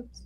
Oops.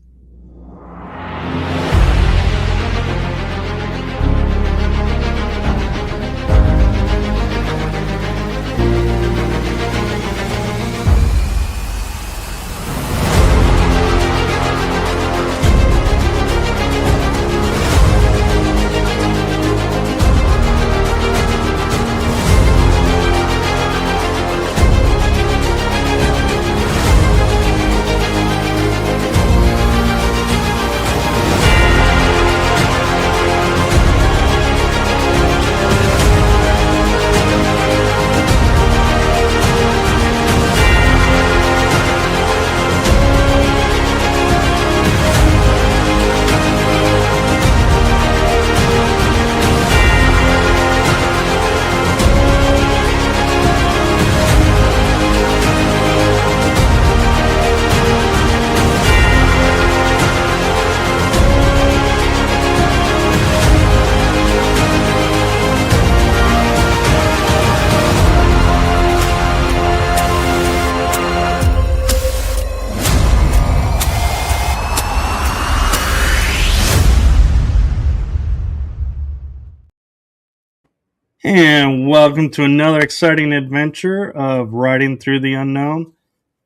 And welcome to another exciting adventure of Riding Through the Unknown.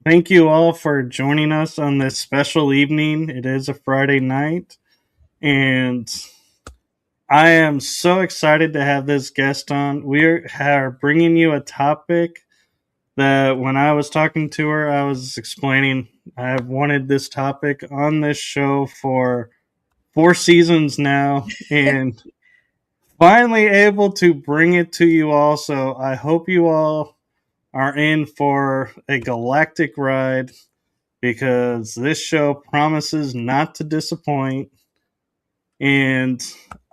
Thank you all for joining us on this special evening. It is a Friday night, and I am so excited to have this guest on. We are bringing you a topic that when I was talking to her, I was explaining I've wanted this topic on this show for 4 seasons now, and finally able to bring it to you all. So I hope you all are in for a galactic ride because this show promises not to disappoint. And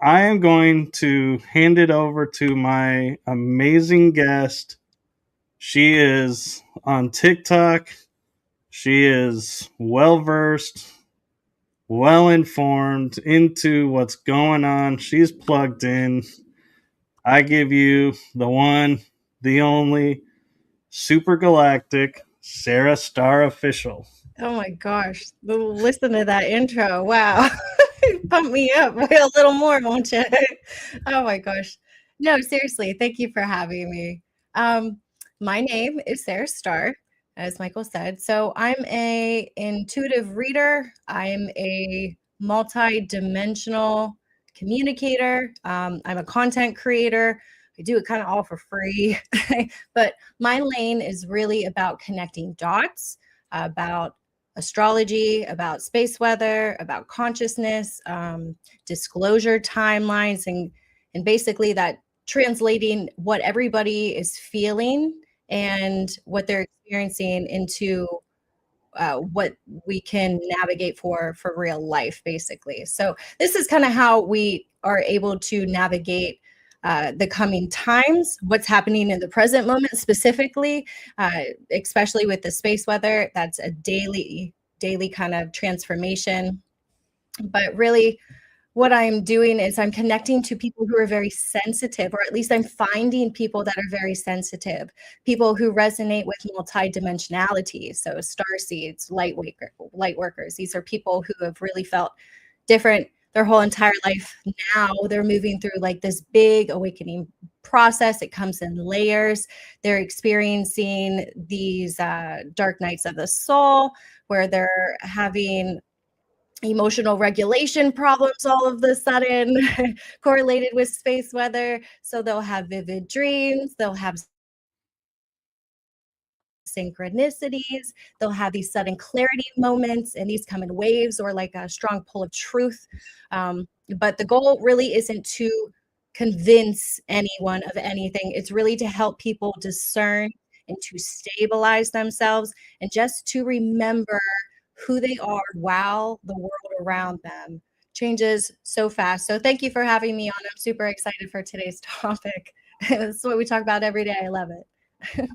I am going to hand it over to my amazing guest. She is on TikTok. She is well versed, well informed into what's going on. She's plugged in. I give you the one, the only, super galactic Sarah Starr official. Oh my gosh. Listen to that intro. Wow. Pump me up a little more, won't you? Oh my gosh. No, seriously, thank you for having me. My name is Sarah Starr, as Michael said. So I'm a intuitive reader. I'm a multi-dimensional communicator. I'm a content creator. I do it kind of all for free. But my lane is really about connecting dots, about astrology, about space weather, about consciousness, disclosure timelines, and basically that translating what everybody is feeling and what they're experiencing into what we can navigate for real life, basically. So this is kind of how we are able to navigate the coming times, what's happening in the present moment specifically, especially with the space weather. That's a daily kind of transformation. But really, what I'm doing is I'm connecting to people who are very sensitive, or at least I'm finding people that are very sensitive, people who resonate with multidimensionality. So star seeds, light workers. These are people who have really felt different their whole entire life. Now they're moving through like this big awakening process. It comes in layers. They're experiencing these dark nights of the soul where they're having emotional regulation problems all of a sudden correlated with space weather. So they'll have vivid dreams. They'll have synchronicities. They'll have these sudden clarity moments, and these come in waves or like a strong pull of truth. But the goal really isn't to convince anyone of anything. It's really to help people discern and to stabilize themselves and just to remember who they are while the world around them changes so fast. So thank you for having me on. I'm super excited for today's topic. That's what we talk about every day. I love it.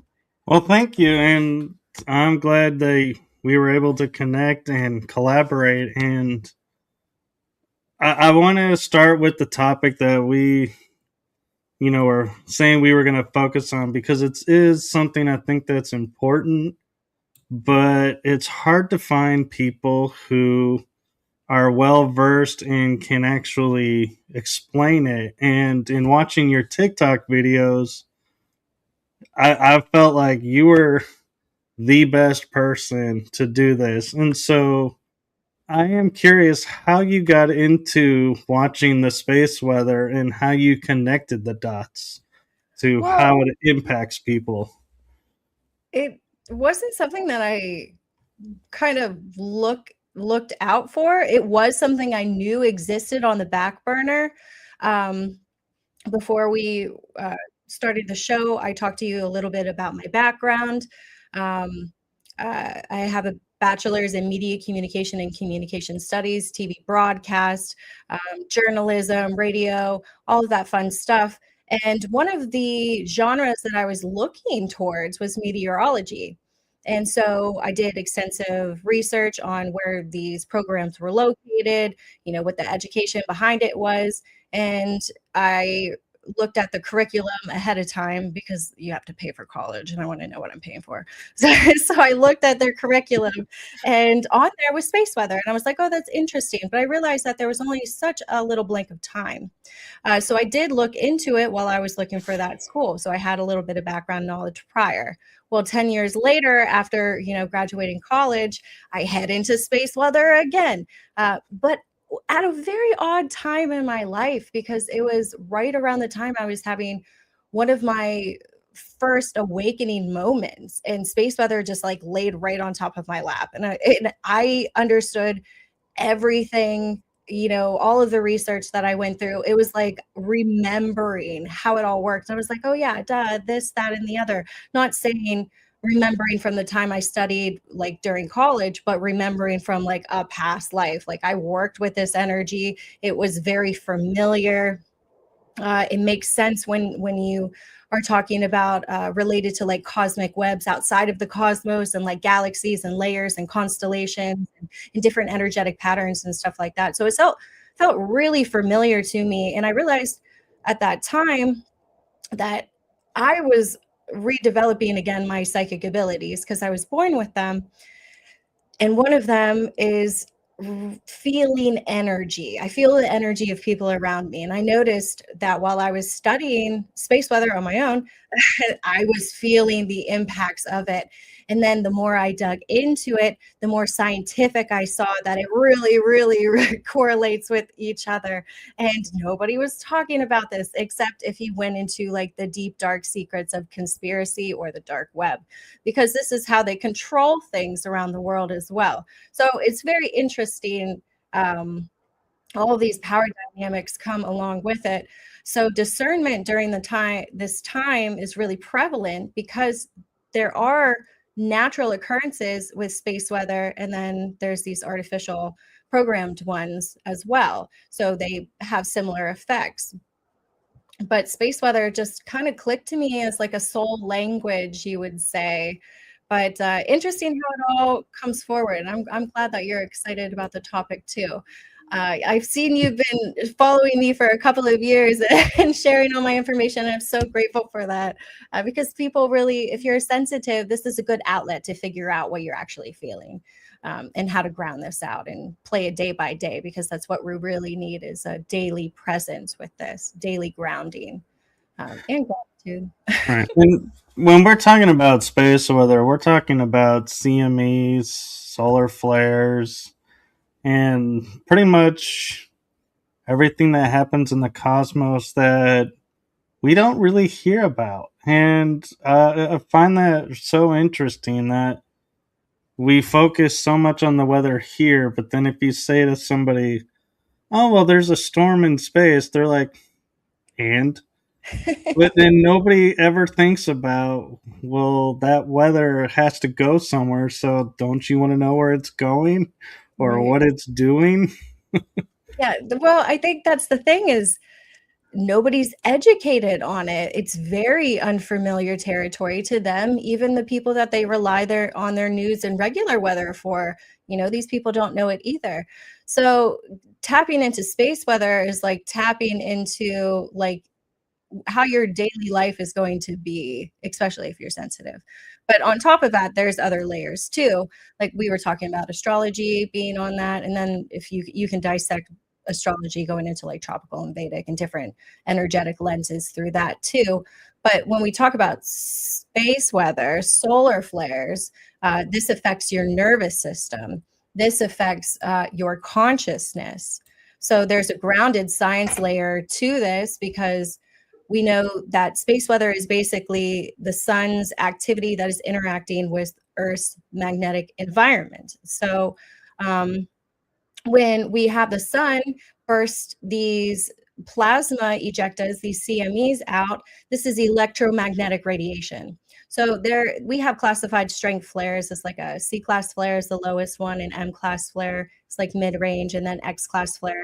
Well, thank you, and I'm glad that we were able to connect and collaborate. And I want to start with the topic that we, were saying we were going to focus on because it is something I think that's important. but it's hard to find people who are well versed and can actually explain it. And in watching your TikTok videos, I felt like you were the best person to do this. And so I am curious how you got into watching the space weather and how you connected the dots to Well, how it impacts people. it wasn't something that I kind of looked out for. It was something I knew existed on the back burner. Um, Before we started the show, I talked to you a little bit about my background. Um, I have a bachelor's in media communication and communication studies, TV broadcast, journalism, radio, all of that fun stuff. And one of the genres that I was looking towards was meteorology. And so I did extensive research on where these programs were located, what the education behind it was. And I looked at the curriculum ahead of time because you have to pay for college and I want to know what I'm paying for. So I looked at their curriculum and on there was space weather. And I was like, oh, that's interesting. But I realized that there was only such a little blank of time. So I did look into it while I was looking for that school. So I had a little bit of background knowledge prior. Well, 10 years later, after, graduating college, I head into space weather again. But at a very odd time in my life because it was right around the time I was having one of my first awakening moments and space weather just like laid right on top of my lap and I understood everything, all of the research that I went through. It was like remembering how it all worked. I was like, oh yeah, duh, this, that, and the other. Not saying remembering from the time I studied like during college, but remembering from like a past life. Like I worked with this energy. It was very familiar. It makes sense when you are talking about related to like cosmic webs outside of the cosmos and like galaxies and layers and constellations and different energetic patterns and stuff like that. So it felt really familiar to me, and I realized at that time that I was redeveloping again my psychic abilities because I was born with them, and one of them is feeling energy. I feel the energy of people around me. And I noticed that while I was studying space weather on my own, I was feeling the impacts of it. And then the more I dug into it, the more scientific I saw that it really, really, really correlates with each other. And nobody was talking about this except if you went into like the deep, dark secrets of conspiracy or the dark web, because this is how they control things around the world as well. So it's very interesting. All of these power dynamics come along with it. So discernment during this time is really prevalent because there are natural occurrences with space weather, and then there's these artificial programmed ones as well. So they have similar effects. But space weather just kind of clicked to me as like a soul language, you would say. But interesting how it all comes forward. And I'm glad that you're excited about the topic too. I've seen you've been following me for a couple of years and sharing all my information. I'm so grateful for that because people really, if you're sensitive, this is a good outlet to figure out what you're actually feeling and how to ground this out and play it day by day, because that's what we really need is a daily presence with this, daily grounding and gratitude. Right. And when we're talking about space weather, we're talking about CMEs, solar flares, and pretty much everything that happens in the cosmos that we don't really hear about. And I find that so interesting that we focus so much on the weather here, but then if you say to somebody, oh, well, there's a storm in space, they're like, and? But then nobody ever thinks about, well, that weather has to go somewhere, so don't you want to know where it's going or Right. what it's doing? Yeah. Well, I think that's the thing is nobody's educated on it. It's very unfamiliar territory to them. Even the people that they rely on their news and regular weather for, these people don't know it either. So tapping into space weather is like tapping into like how your daily life is going to be, especially if you're sensitive. But on top of that, there's other layers too. Like we were talking about astrology being on that, and then if you can dissect astrology going into like tropical and Vedic and different energetic lenses through that too. But when we talk about space weather, solar flares, this affects your nervous system. This affects your consciousness. So there's a grounded science layer to this because we know that space weather is basically the sun's activity that is interacting with Earth's magnetic environment. So when we have the sun burst these plasma ejectas, these CMEs out, this is electromagnetic radiation. So there we have classified strength flares. It's like a C class flare is the lowest one, and M class flare is like mid range, and then X class flare.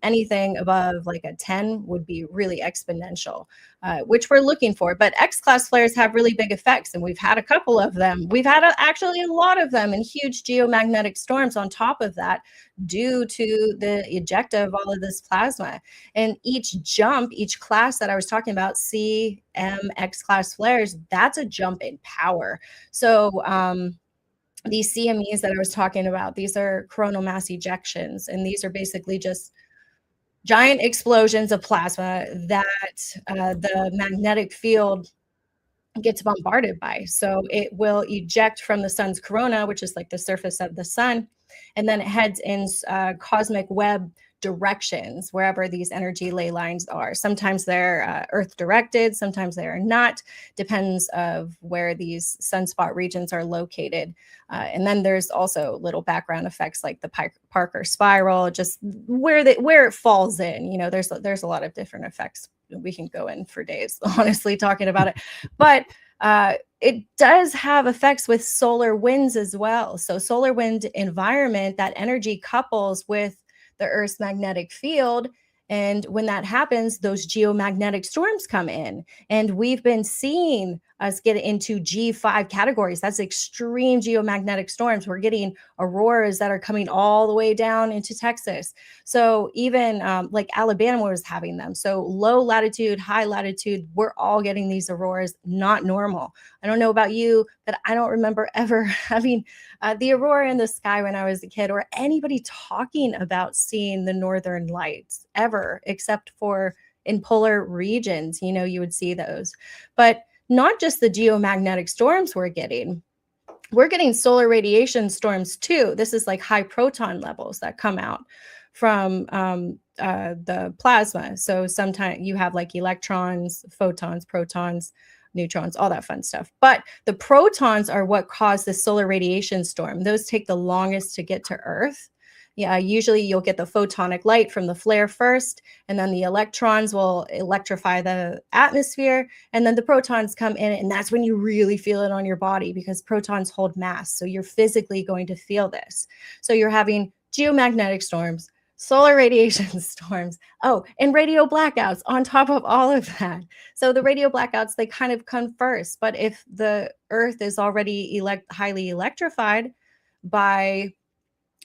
Anything above like a 10 would be really exponential, which we're looking for. But X class flares have really big effects, and we've had a couple of them. We've had actually a lot of them, and huge geomagnetic storms on top of that, due to the ejecta of all of this plasma. And each jump, each class that I was talking about, C, M, X class flares, that's a jump in power. So these CMEs that I was talking about, these are coronal mass ejections, and these are basically just giant explosions of plasma that the magnetic field gets bombarded by. So it will eject from the sun's corona, which is like the surface of the sun, and then it heads in cosmic web directions wherever these energy ley lines are. Sometimes they're Earth directed, sometimes they are not. Depends of where these sunspot regions are located. And then there's also little background effects like the Parker spiral, just where it falls in. You know, there's a lot of different effects. We can go in for days, honestly, talking about it. But it does have effects with solar winds as well. So solar wind environment, that energy couples with the Earth's magnetic field. And when that happens, those geomagnetic storms come in. And we've been seeing us get into G5 categories. That's extreme geomagnetic storms. We're getting auroras that are coming all the way down into Texas. So even like Alabama was having them. So low latitude, high latitude, we're all getting these auroras, not normal. I don't know about you, but I don't remember ever having the aurora in the sky when I was a kid, or anybody talking about seeing the northern lights ever, except for in polar regions. You know, you would see those. But not just the geomagnetic storms we're getting solar radiation storms too. This is like high proton levels that come out from the plasma. So sometimes you have like electrons, photons, protons, neutrons, all that fun stuff. But the protons are what cause the solar radiation storm. Those take the longest to get to Earth. Yeah, usually you'll get the photonic light from the flare first, and then the electrons will electrify the atmosphere, and then the protons come in, and that's when you really feel it on your body because protons hold mass. So you're physically going to feel this. So you're having geomagnetic storms, solar radiation storms, and radio blackouts on top of all of that. So the radio blackouts, they kind of come first. But if the Earth is already highly electrified by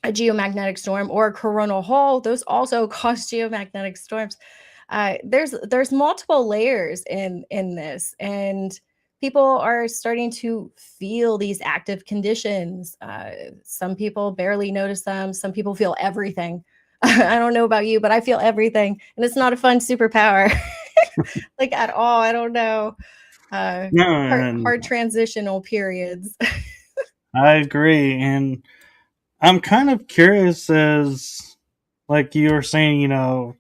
a geomagnetic storm or a coronal hole, those also cause geomagnetic storms. There's multiple layers in this, and people are starting to feel these active conditions. Some people barely notice them. Some people feel everything. I don't know about you, but I feel everything, and it's not a fun superpower, like at all. I don't know. Hard transitional periods. I agree, and I'm kind of curious as, like you were saying, you know,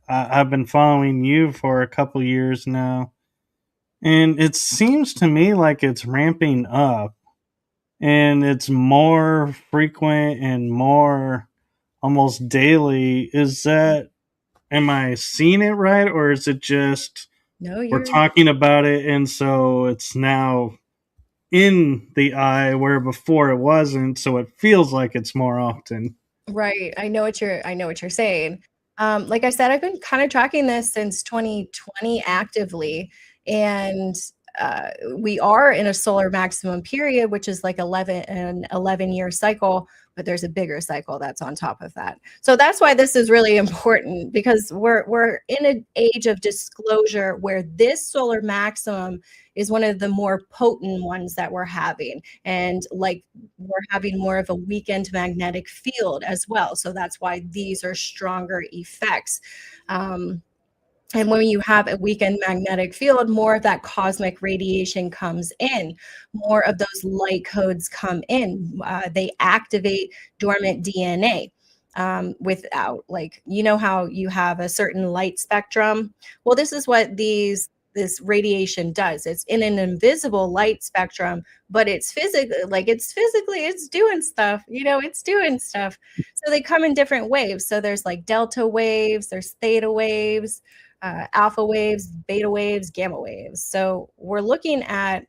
I've been following you for a couple years now, and it seems to me like it's ramping up, and it's more frequent and more almost daily. Am I seeing it right, or is it just No, we're talking about it, and so it's now in the eye where before it wasn't, so it feels like it's more often. Right. I know what you're saying. Like I said, I've been kind of tracking this since 2020 actively. And we are in a solar maximum period, which is like 11-year cycle, but there's a bigger cycle that's on top of that. So that's why this is really important, because we're in an age of disclosure where this solar maximum is one of the more potent ones that we're having. And like, we're having more of a weakened magnetic field as well. So that's why these are stronger effects. And when you have a weakened magnetic field, more of that cosmic radiation comes in, more of those light codes come in. They activate dormant DNA. Without, like, you know how you have a certain light spectrum? Well, this is what this radiation does. It's in an invisible light spectrum, but it's doing stuff, it's doing stuff. So they come in different waves. So there's like delta waves, there's theta waves, alpha waves, beta waves, gamma waves. So we're looking at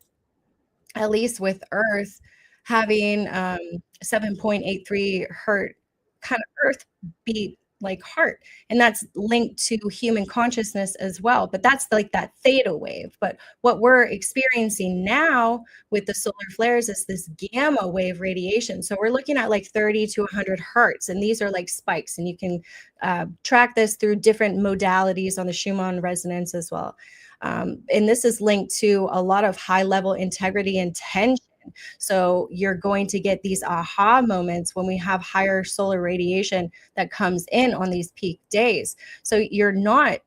least with Earth, having 7.83 hertz kind of Earth beat like heart. And that's linked to human consciousness as well. But that's like that theta wave. But what we're experiencing now with the solar flares is this gamma wave radiation. So we're looking at like 30 to 100 hertz. And these are like spikes. And you can track this through different modalities on the Schumann resonance as well. And this is linked to a lot of high level integrity and tension. So you're going to get these aha moments when we have higher solar radiation that comes in on these peak days. So you're not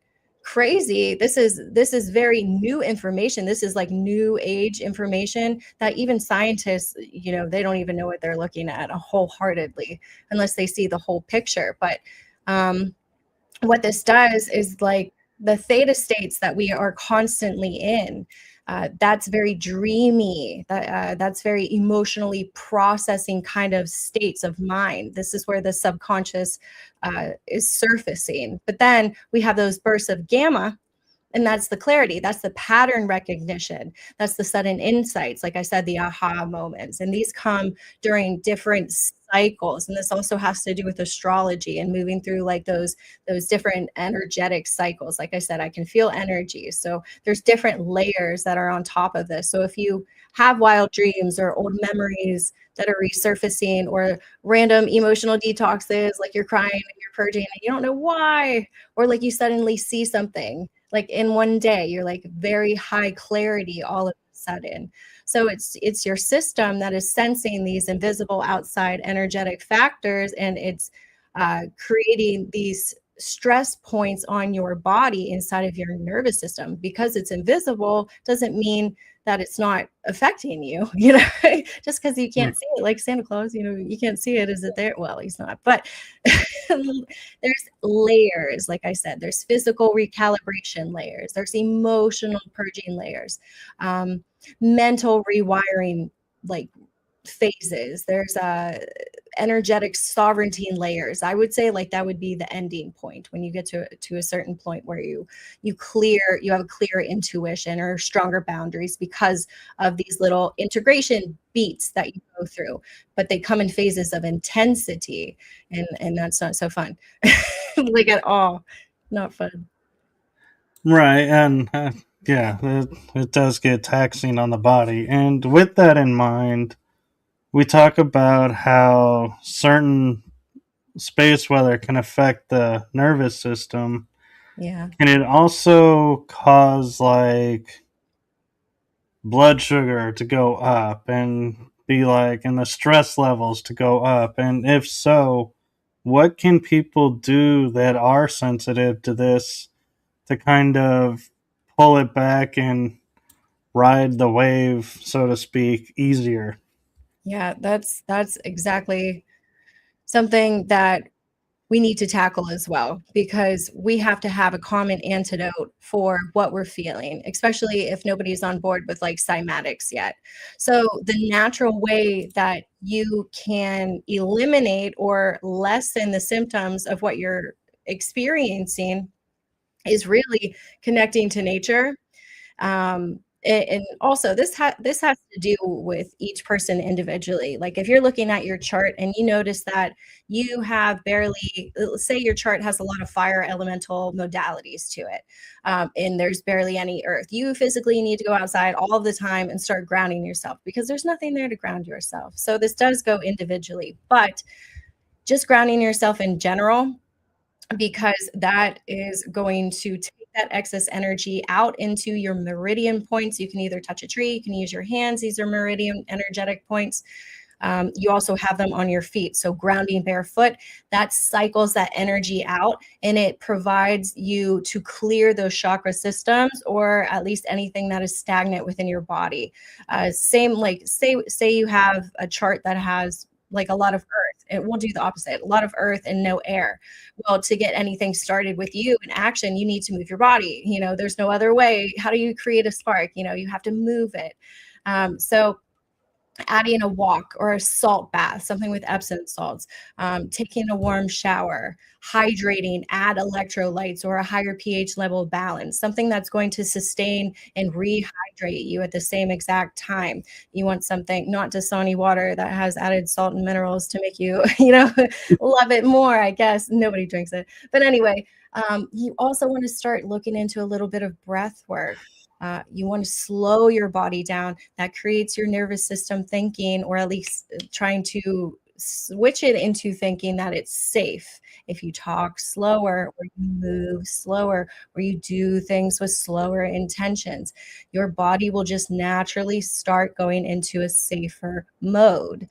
crazy. This is very new information. This is like new age information that even scientists, they don't even know what they're looking at wholeheartedly unless they see the whole picture. But what this does is, like, the theta states that we are constantly in, that's very dreamy, that's very emotionally processing kind of states of mind. This is where the subconscious is surfacing. But then we have those bursts of gamma, and that's the clarity, that's the pattern recognition, that's the sudden insights, like I said, the aha moments. And these come during different cycles. And this also has to do with astrology and moving through like those different energetic cycles. Like I said, I can feel energy. So there's different layers that are on top of this. So if you have wild dreams or old memories that are resurfacing, or random emotional detoxes, like you're crying and you're purging and you don't know why, or like you suddenly see something, like in one day, you're like very high clarity all of a sudden. So it's your system that is sensing these invisible outside energetic factors, and it's creating these stress points on your body inside of your nervous system. Because it's invisible doesn't mean that it's not affecting you, just because you can't see it, like Santa Claus, you can't see it. Is it there? Well, he's not. But there's layers. Like I said, there's physical recalibration layers, there's emotional purging layers, mental rewiring like phases, there's energetic sovereignty layers. I would say like that would be the ending point, when you get to a certain point where you have a clear intuition or stronger boundaries because of these little integration beats that you go through. But they come in phases of intensity, and that's not so fun. Like at all, not fun. Right, and yeah, it does get taxing on the body. And with that in mind, we talk about how certain space weather can affect the nervous system. Yeah. And it also cause like blood sugar to go up and be like, and the stress levels to go up. And if so, what can people do that are sensitive to this to kind of pull it back and ride the wave, so to speak, easier? Yeah, that's exactly something that we need to tackle as well, because we have to have a common antidote for what we're feeling, especially if nobody's on board with like cymatics yet. So the natural way that you can eliminate or lessen the symptoms of what you're experiencing is really connecting to nature, And also this has to do with each person individually. Like if you're looking at your chart and you notice that you have barely, let's say your chart has a lot of fire elemental modalities to it, and there's barely any earth, you physically need to go outside all of the time and start grounding yourself, because there's nothing there to ground yourself. So this does go individually, but just grounding yourself in general, because that is going to take that excess energy out into your meridian points. You can either touch a tree, you can use your hands. These are meridian energetic points. You also have them on your feet. So grounding barefoot, that cycles that energy out, and it provides you to clear those chakra systems, or at least anything that is stagnant within your body. Same, like say you have a chart that has like a lot of earth, it will do the opposite, a lot of earth and no air. Well, to get anything started with you in action, you need to move your body. There's no other way. How do you create a spark? You have to move it. So adding a walk or a salt bath, something with Epsom salts, taking a warm shower, hydrating, add electrolytes or a higher pH level balance, something that's going to sustain and rehydrate you at the same exact time. You want something, not Dasani water that has added salt and minerals to make you, love it more, I guess. Nobody drinks it. But anyway, you also want to start looking into a little bit of breath work. You want to slow your body down. That creates your nervous system thinking, or at least trying to switch it into thinking that it's safe. If you talk slower, or you move slower, or you do things with slower intentions, your body will just naturally start going into a safer mode.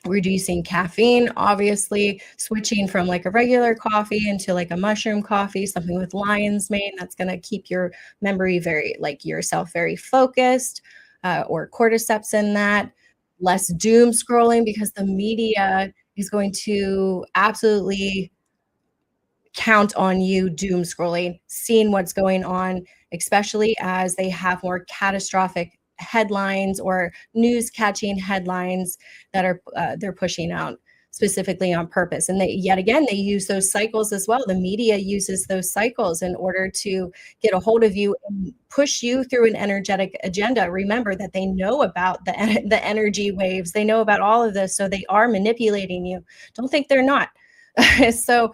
Reducing caffeine, obviously, switching from like a regular coffee into like a mushroom coffee, something with lion's mane, that's going to keep your memory yourself very focused, or cordyceps in that. Less doom scrolling, because the media is going to absolutely count on you doom scrolling, seeing what's going on, especially as they have more catastrophic headlines or news catching headlines that are they're pushing out specifically on purpose. And yet again, they use those cycles as well. The media uses those cycles in order to get a hold of you and push you through an energetic agenda. Remember that they know about the energy waves. They know about all of this. So they are manipulating you. Don't think they're not. So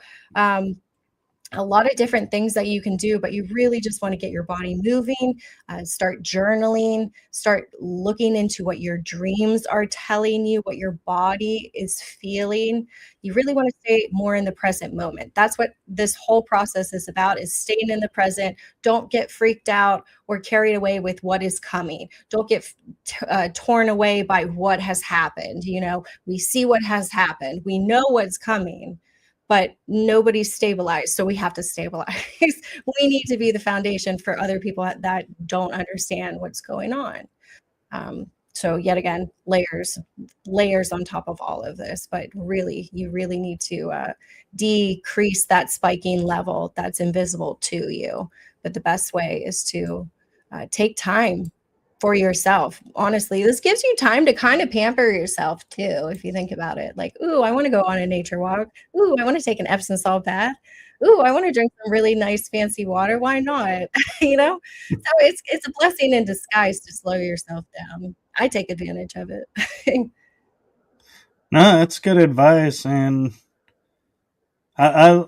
a lot of different things that you can do, but you really just want to get your body moving, start journaling, start looking into what your dreams are telling you, what your body is feeling. You really want to stay more in the present moment. That's what this whole process is about, is staying in the present. Don't get freaked out or carried away with what is coming. Don't get torn away by what has happened. We see what has happened. We know what's coming, but nobody's stabilized. So we have to stabilize. We need to be the foundation for other people that don't understand what's going on. So yet again, layers on top of all of this, but really, you really need to decrease that spiking level that's invisible to you. But the best way is to take time for yourself. Honestly, this gives you time to kind of pamper yourself too, if you think about it. Like, ooh, I want to go on a nature walk. Ooh, I want to take an Epsom salt bath. Ooh, I want to drink some really nice fancy water. Why not? So it's a blessing in disguise to slow yourself down. I take advantage of it. No, that's good advice, and I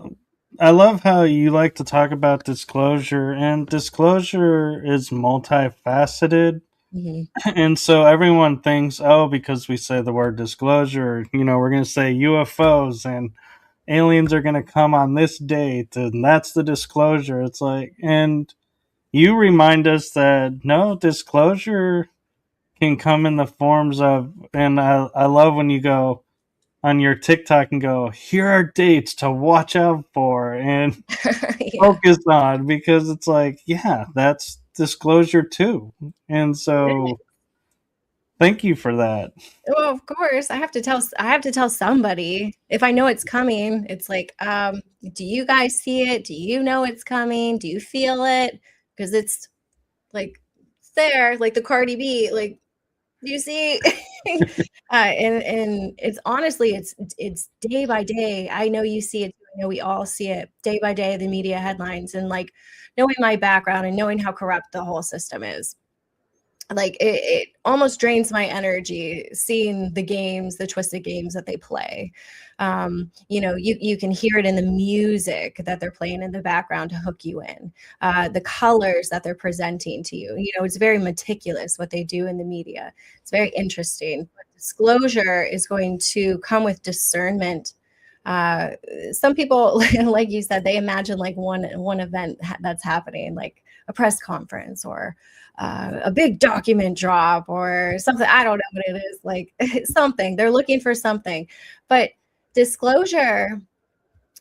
I love how you like to talk about disclosure, and disclosure is multifaceted. Mhm. And so everyone thinks, oh, because we say the word disclosure, we're going to say UFOs and aliens are going to come on this date, and that's the disclosure. It's like, and you remind us that no, disclosure can come in the forms of, and I love when you go on your TikTok and go, here are dates to watch out for and Yeah. focus on, because it's like, yeah, that's disclosure too. And so thank you for that. Well, of course, I have to tell somebody. If I know it's coming, it's like, do you guys see it? Do you know it's coming? Do you feel it? Because it's like it's there, like the Cardi B, like, do you see? And it's honestly, it's day by day. I know you see it too. I know we all see it day by day, the media headlines, and like knowing my background and knowing how corrupt the whole system is, like it almost drains my energy seeing the games, the twisted games that they play. You can hear it in the music that they're playing in the background to hook you in, the colors that they're presenting to you. It's very meticulous what they do in the media. It's very interesting. But disclosure is going to come with discernment. uh some people, like you said, they imagine like one event that's happening, like a press conference or a big document drop or something. I don't know what it is, like something. They're looking for something. But disclosure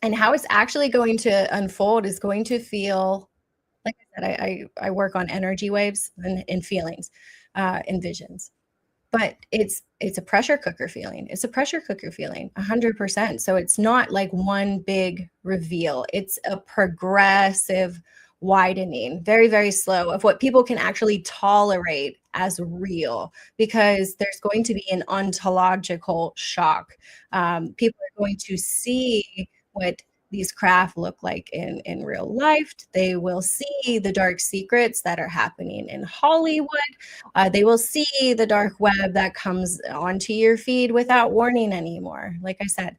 and how it's actually going to unfold is going to feel, like I said, I work on energy waves and feelings, and visions. But it's a pressure cooker feeling. It's a pressure cooker feeling, 100%. So it's not like one big reveal. It's a progressive widening, very, very slow, of what people can actually tolerate as real, because there's going to be an ontological shock. People are going to see what these craft look like in real life. They will see the dark secrets that are happening in Hollywood. They will see the dark web that comes onto your feed without warning anymore. Like I said,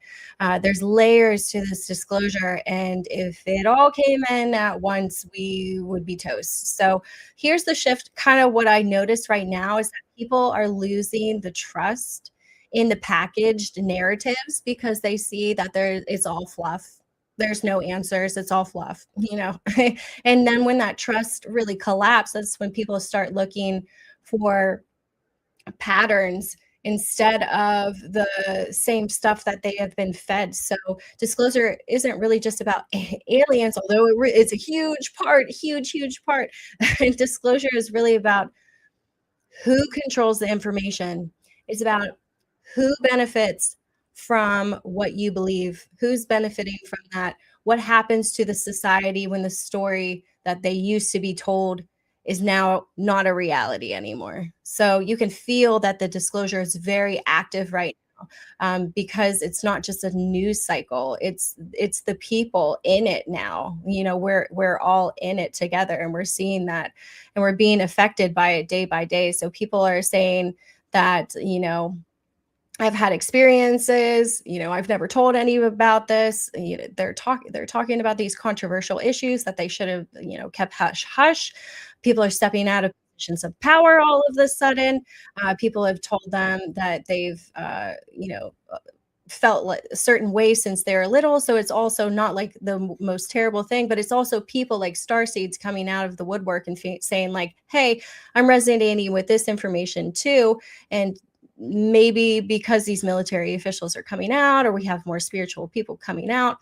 there's layers to this disclosure, and if it all came in at once, we would be toast. So here's the shift. Kind of what I noticed right now is that people are losing the trust in the packaged narratives because they see that it's all fluff. There's no answers. It's all fluff. And then when that trust really collapses, that's when people start looking for patterns instead of the same stuff that they have been fed. So disclosure isn't really just about aliens, although it's a huge part, huge part. Disclosure is really about who controls the information. It's about who benefits from what you believe, who's benefiting from that, what happens to the society when the story that they used to be told is now not a reality anymore. So you can feel that the disclosure is very active right now, because it's not just a news cycle. It's the people in it now. We're all in it together, and we're seeing that, and we're being affected by it day by day. So people are saying that, I've had experiences, I've never told any about this. They're talking about these controversial issues that they should have, kept hush hush. People are stepping out of positions of power all of a sudden. People have told them that they've, felt like a certain way since they're little. So it's also not like the most terrible thing, but it's also people like starseeds coming out of the woodwork and saying like, hey, I'm resonating with this information too. And maybe because these military officials are coming out, or we have more spiritual people coming out,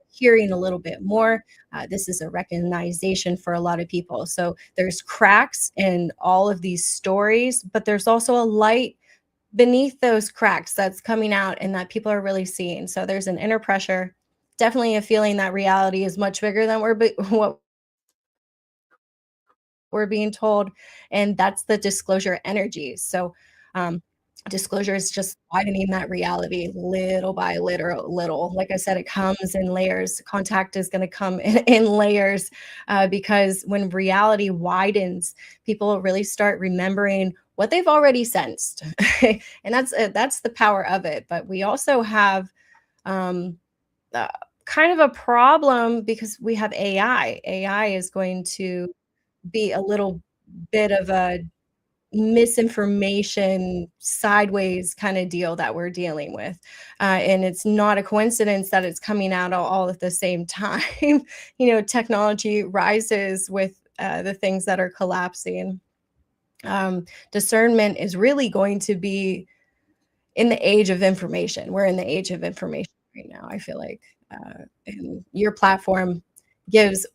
hearing a little bit more. This is a recognition for a lot of people. So there's cracks in all of these stories, but there's also a light beneath those cracks that's coming out and that people are really seeing. So there's an inner pressure, definitely a feeling that reality is much bigger than what we're being told. And that's the disclosure energy. So disclosure is just widening that reality little by little. Like I said, it comes in layers. Contact is going to come in layers, because when reality widens, people really start remembering what they've already sensed. And that's the power of it. But we also have um, kind of a problem because we have AI is going to be a little bit of a misinformation sideways kind of deal that we're dealing with, and it's not a coincidence that it's coming out all at the same time. Technology rises with the things that are collapsing. Discernment is really going to be in the age of information. We're in the age of information right now, I feel like. And your platform gives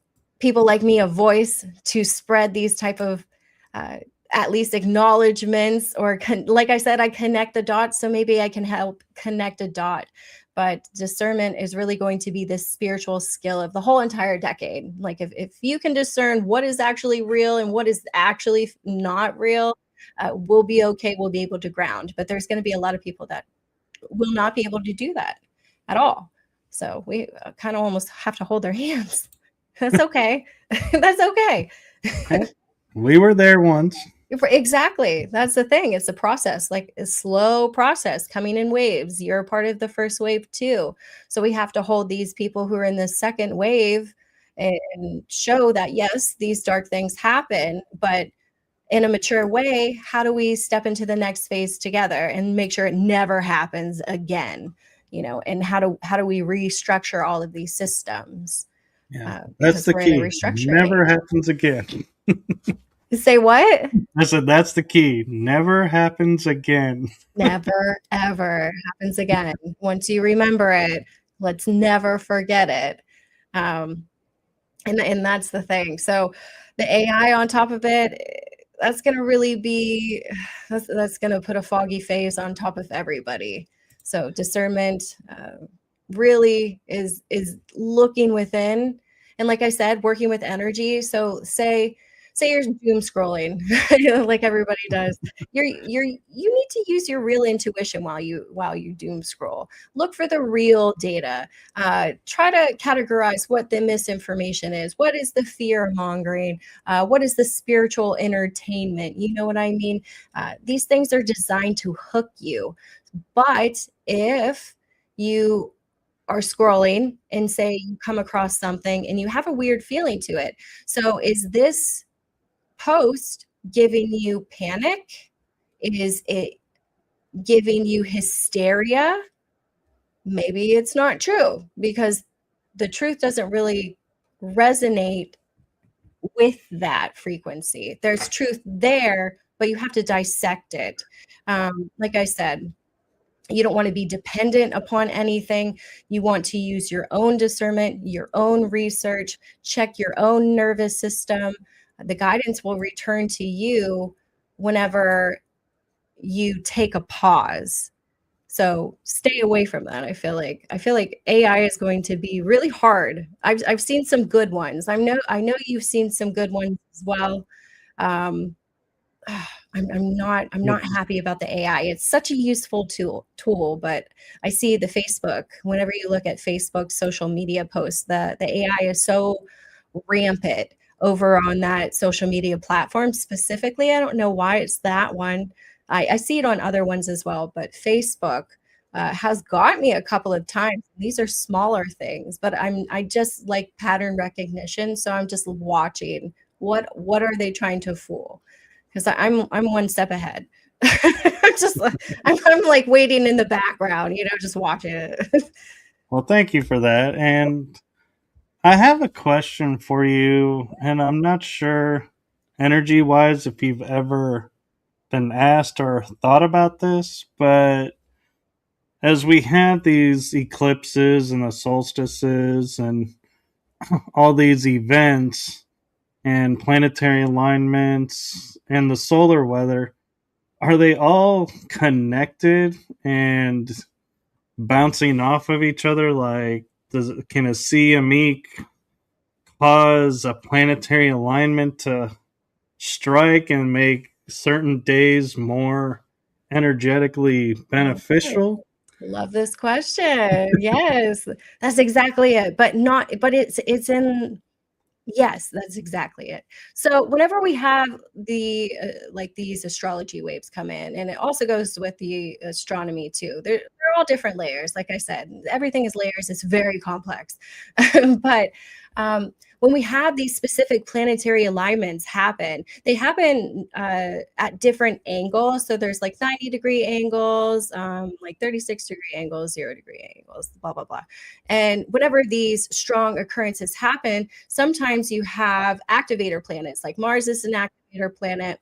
people like me a voice to spread these type of uh, at least acknowledgments, or like I said, I connect the dots. So maybe I can help connect a dot. But discernment is really going to be this spiritual skill of the whole entire decade. Like if you can discern what is actually real and what is actually not real, we'll be okay. We'll be able to ground. But there's going to be a lot of people that will not be able to do that at all. So we kind of almost have to hold their hands. That's okay. That's okay. We were there once. Exactly. That's the thing. It's a process, like a slow process coming in waves. You're a part of the first wave too. So we have to hold these people who are in the second wave and show that, yes, these dark things happen, but in a mature way, how do we step into the next phase together and make sure it never happens again? And how do we restructure all of these systems? Yeah, that's Because the we're in a key. restructuring Never age. happens again. Say what? I said that's the key. Never happens again. Never, ever happens again. Once you remember it, let's never forget it. And that's the thing. So the AI on top of it, that's going to really be, that's going to put a foggy face on top of everybody. So discernment really is looking within. And like I said, working with energy. So say you're doom scrolling, like everybody does. You need to use your real intuition while you doom scroll. Look for the real data. Try to categorize what the misinformation is. What is the fear mongering? What is the spiritual entertainment? You know what I mean? These things are designed to hook you. But if you are scrolling and say you come across something and you have a weird feeling to it. So is this post giving you panic? Is it giving you hysteria? Maybe it's not true, because the truth doesn't really resonate with that frequency. There's truth there, but you have to dissect it. Like I said, you don't want to be dependent upon anything. You want to use your own discernment, your own research, check your own nervous system. The guidance will return to you whenever you take a pause. So stay away from that. I feel like AI is going to be really hard. I've seen some good ones. I know you've seen some good ones as well. I'm not happy about the AI. It's such a useful tool, but I see the Facebook. Whenever you look at Facebook social media posts, the AI is so rampant over on that social media platform specifically. I don't know why it's that one. I see it on other ones as well, but Facebook has got me a couple of times. These are smaller things, but I just like pattern recognition, so I'm just watching what are they trying to fool, because I'm one step ahead. I'm like waiting in the background, just watching it. Well, thank you for that. And I have a question for you, and I'm not sure energy wise if you've ever been asked or thought about this, but as we have these eclipses and the solstices and all these events and planetary alignments and the solar weather, are they all connected and bouncing off of each other? Like, can a CME cause a planetary alignment to strike and make certain days more energetically beneficial? Love this question. Yes, that's exactly it. But it's in. Yes, that's exactly it. So whenever we have like these astrology waves come in, and it also goes with the astronomy too. They're all different layers. Like I said, everything is layers. It's very complex. But when we have these specific planetary alignments happen, they happen at different angles. So there's like 90-degree angles, like 36-degree angles, 0-degree angles, blah, blah, blah. And whenever these strong occurrences happen, sometimes you have activator planets, like Mars is an activator planet.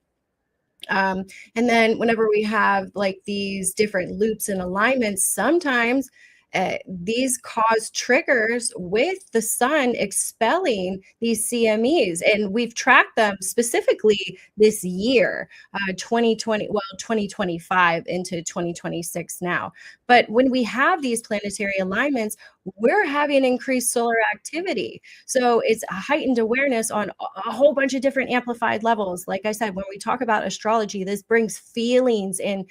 And then whenever we have like these different loops and alignments, sometimes these cause triggers with the sun expelling these CMEs. And we've tracked them specifically this year, 2025 into 2026 now. But when we have these planetary alignments, we're having increased solar activity. So it's a heightened awareness on a whole bunch of different amplified levels. Like I said, when we talk about astrology, this brings feelings and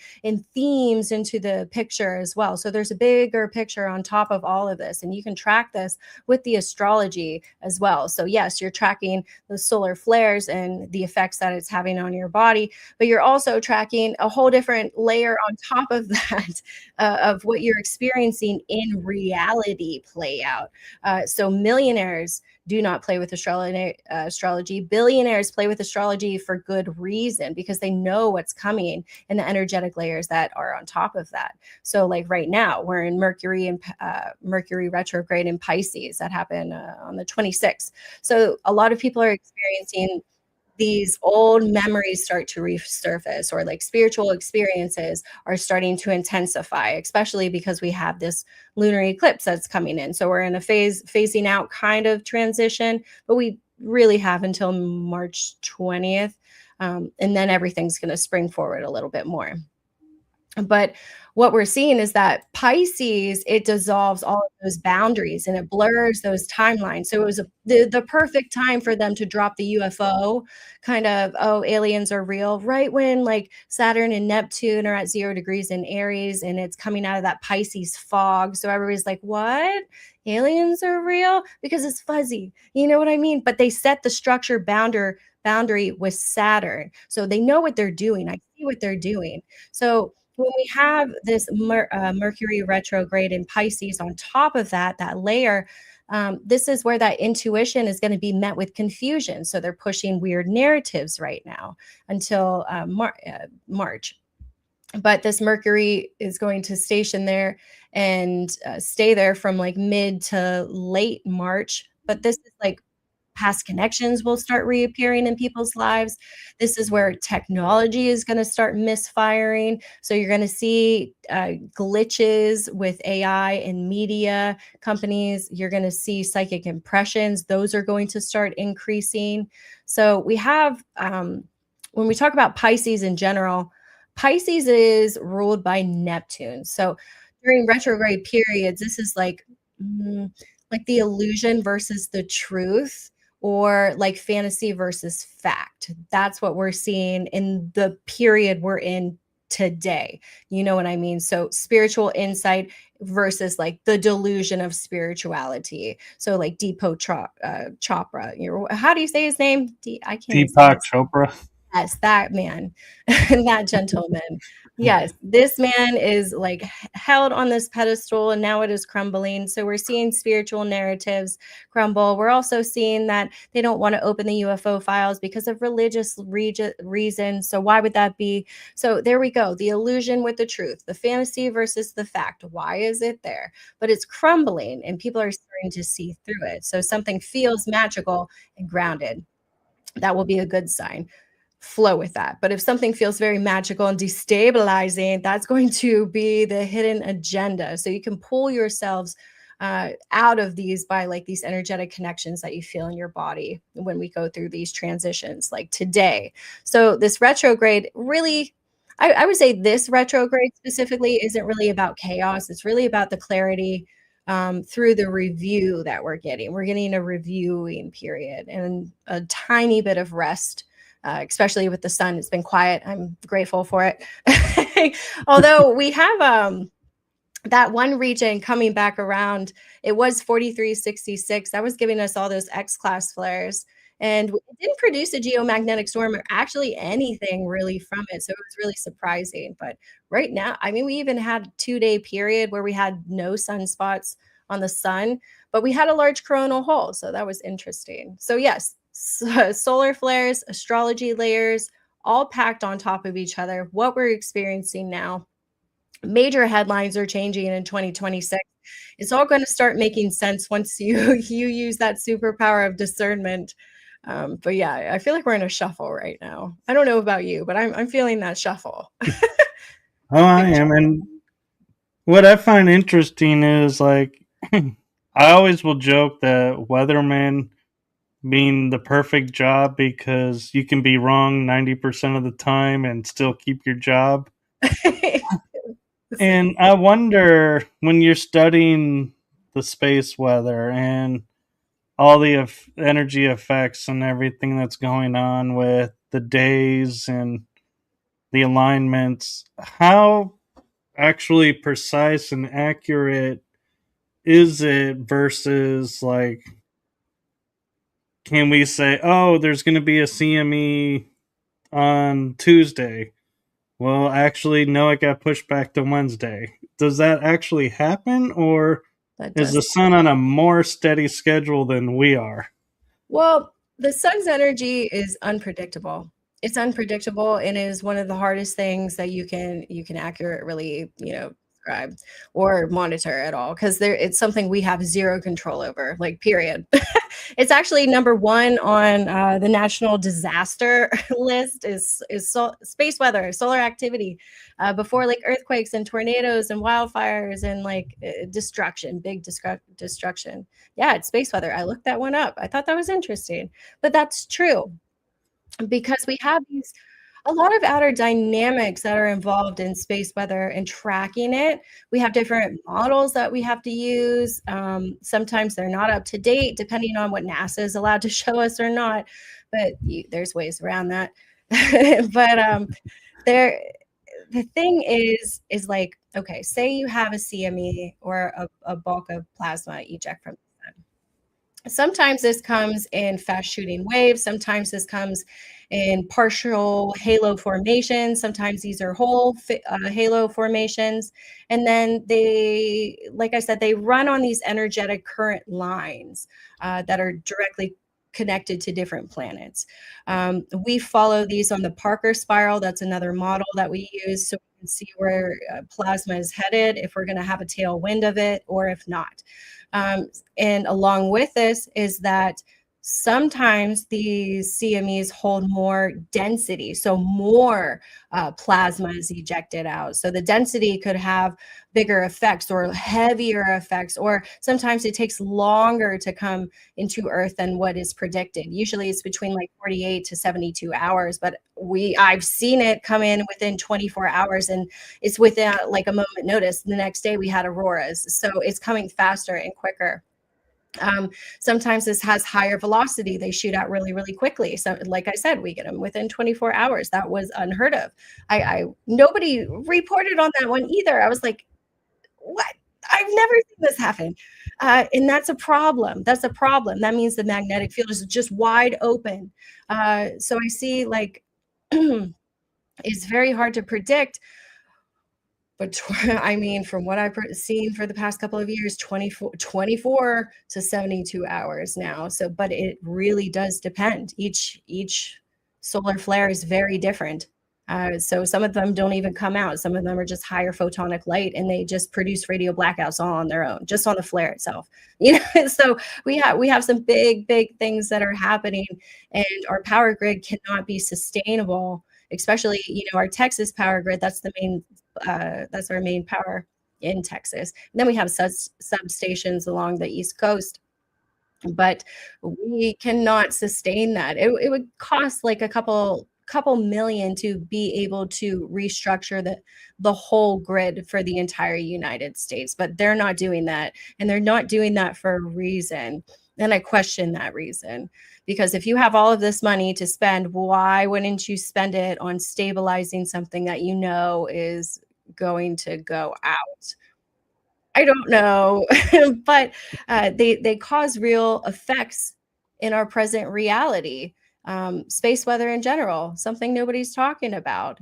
themes into the picture as well. So there's a bigger picture on top of all of this, and you can track this with the astrology as well. So yes, you're tracking the solar flares and the effects that it's having on your body, but you're also tracking a whole different layer on top of that of what you're experiencing in reality play out. So millionaires do not play with astrology. Billionaires play with astrology for good reason, because they know what's coming and the energetic layers that are on top of that. So like right now, we're in Mercury and Mercury retrograde in Pisces. That happened on the 26th. So a lot of people are experiencing these old memories start to resurface, or like spiritual experiences are starting to intensify, especially because we have this lunar eclipse that's coming in. So we're in a phasing out kind of transition, but we really have until March 20th. And then everything's going to spring forward a little bit more. But what we're seeing is that Pisces, it dissolves all of those boundaries and it blurs those timelines. So it was the perfect time for them to drop the UFO kind of, oh, aliens are real, right when like Saturn and Neptune are at 0 degrees in Aries and it's coming out of that Pisces fog. So everybody's like, what? Aliens are real? Because it's fuzzy. You know what I mean? But they set the structure boundary with Saturn. So they know what they're doing. I see what they're doing. So when we have this Mercury retrograde in Pisces on top of that layer, this is where that intuition is going to be met with confusion. So they're pushing weird narratives right now until March. But this Mercury is going to station there and stay there from like mid to late March. But this is like past connections will start reappearing in people's lives. This is where technology is going to start misfiring. So you're going to see glitches with AI and media companies. You're going to see psychic impressions. Those are going to start increasing. So we have, when we talk about Pisces in general, Pisces is ruled by Neptune. So during retrograde periods, this is like the illusion versus the truth, or like fantasy versus fact. That's what we're seeing in the period we're in today. You know what I mean? So spiritual insight versus like the delusion of spirituality. So like Chopra. How do you say his name? I can't say Deepak his. Chopra. Yes, that man, that gentleman. Yes, this man is like held on this pedestal and now it is crumbling. So we're seeing spiritual narratives crumble. We're also seeing that they don't want to open the UFO files because of religious reasons. So why would that be? So there we go. The illusion with the truth, the fantasy versus the fact. Why is it there? But it's crumbling and people are starting to see through it. So something feels magical and grounded. That will be a good sign. Flow with that. But if something feels very magical and destabilizing, that's going to be the hidden agenda. So you can pull yourselves out of these by like these energetic connections that you feel in your body when we go through these transitions, like today. So this retrograde really, I would say this retrograde specifically isn't really about chaos. It's really about the clarity through the review that we're getting. We're getting a reviewing period and a tiny bit of rest, especially with the sun. It's been quiet. I'm grateful for it. Although we have that one region coming back around, it was 4366. That was giving us all those X-class flares. And it didn't produce a geomagnetic storm or actually anything really from it. So it was really surprising. But right now, I mean, we even had a 2-day period where we had no sunspots on the sun, but we had a large coronal hole. So that was interesting. So yes, solar flares, astrology layers, all packed on top of each other. What we're experiencing now, major headlines are changing in 2026. It's all going to start making sense once you use that superpower of discernment. But yeah, I feel like we're in a shuffle right now. I don't know about you, but I'm feeling that shuffle. Oh, I am. And what I find interesting is like, I always will joke that weathermen being the perfect job because you can be wrong 90% of the time and still keep your job. And I wonder, when you're studying the space weather and all the energy effects and everything that's going on with the days and the alignments, how actually precise and accurate is it versus like, can we say, oh, there's going to be a CME on Tuesday? Well, actually, no, it got pushed back to Wednesday. Does that actually happen, or That is does. the sun on a more steady schedule than we are? Well, the sun's energy is unpredictable. It's unpredictable and is one of the hardest things that you can accurately, describe or monitor at all, because it's something we have zero control over, like period. It's actually number one on the national disaster list is space weather, solar activity, before like earthquakes and tornadoes and wildfires and like destruction, big destruction. Yeah, it's space weather. I looked that one up. I thought that was interesting. But that's true because we have a lot of outer dynamics that are involved in space weather and tracking it. We have different models that we have to use. Sometimes they're not up to date, depending on what NASA is allowed to show us or not. But there's ways around that. But there, the thing is like, okay, say you have a CME or a bulk of plasma eject from the sun. Sometimes this comes in fast shooting waves. Sometimes this comes in partial halo formations. Sometimes these are whole halo formations. And then they, like I said, they run on these energetic current lines that are directly connected to different planets. We follow these on the Parker spiral. That's another model that we use, so we can see where plasma is headed, if we're going to have a tailwind of it or if not. And along with this is that sometimes these CMEs hold more density, so more plasma is ejected out. So the density could have bigger effects or heavier effects, or sometimes it takes longer to come into Earth than what is predicted. Usually it's between like 48 to 72 hours, but I've seen it come in within 24 hours, and it's within like a moment notice. The next day we had auroras, so it's coming faster and quicker. Sometimes this has higher velocity. They shoot out really, really quickly. So like I said, we get them within 24 hours. That was unheard of. Nobody reported on that one either. I was like, what? I've never seen this happen. And that's a problem. That's a problem. That means the magnetic field is just wide open. So I see like, it's very hard to predict. But I mean, from what I've seen for the past couple of years, 24 to 72 hours now. So, but it really does depend. Each solar flare is very different. So some of them don't even come out. Some of them are just higher photonic light, and they just produce radio blackouts all on their own, just on the flare itself. So we have some big things that are happening, and our power grid cannot be sustainable. Especially, our Texas power grid. That's our main power in Texas. And then we have substations along the East Coast, but we cannot sustain that. It would cost like a couple million to be able to restructure the whole grid for the entire United States, but they're not doing that, and they're not doing that for a reason. And I question that reason, because if you have all of this money to spend, why wouldn't you spend it on stabilizing something that is going to go out? I don't know, but they cause real effects in our present reality. Space weather in general, something nobody's talking about.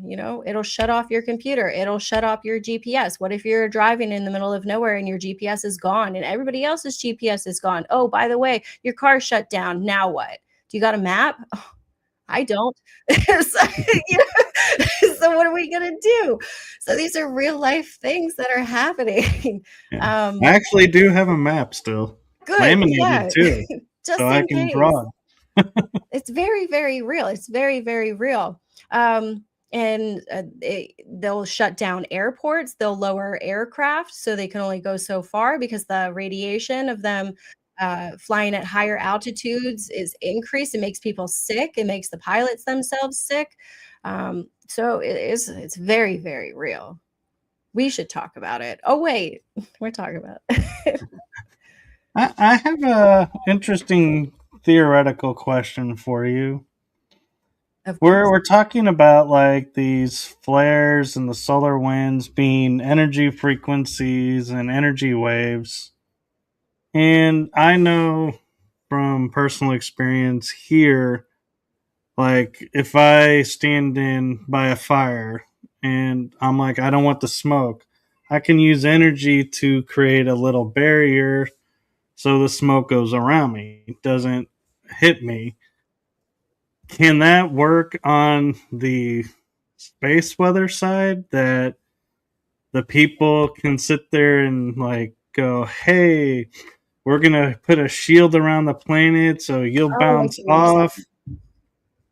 It'll shut off your computer. It'll shut off your GPS. What if you're driving in the middle of nowhere and your GPS is gone and everybody else's GPS is gone? Oh, by the way, your car shut down. Now what? Do you got a map? Oh, I don't. So, so what are we going to do? So these are real life things that are happening. Yeah. I actually do have a map still. Good. Laminated Yeah. too. Just so in I can case. draw. It's very, very real. It's very, very real. And they'll shut down airports. They'll lower aircraft so they can only go so far, because the radiation of them flying at higher altitudes is increased. It makes people sick. It makes the pilots themselves sick. So it's very, very real. We should talk about it. Oh, wait, we're talking about it. I have a interesting theoretical question for you. Of We're course. we're talking about like these flares and the solar winds being energy frequencies and energy waves. And I know from personal experience here, like if I stand in by a fire and I'm like, I don't want the smoke, I can use energy to create a little barrier so the smoke goes around me, it doesn't hit me. Can that work on the space weather side, that the people can sit there and like go, hey, we're gonna put a shield around the planet so you'll Oh, I bounce see what you're off? saying.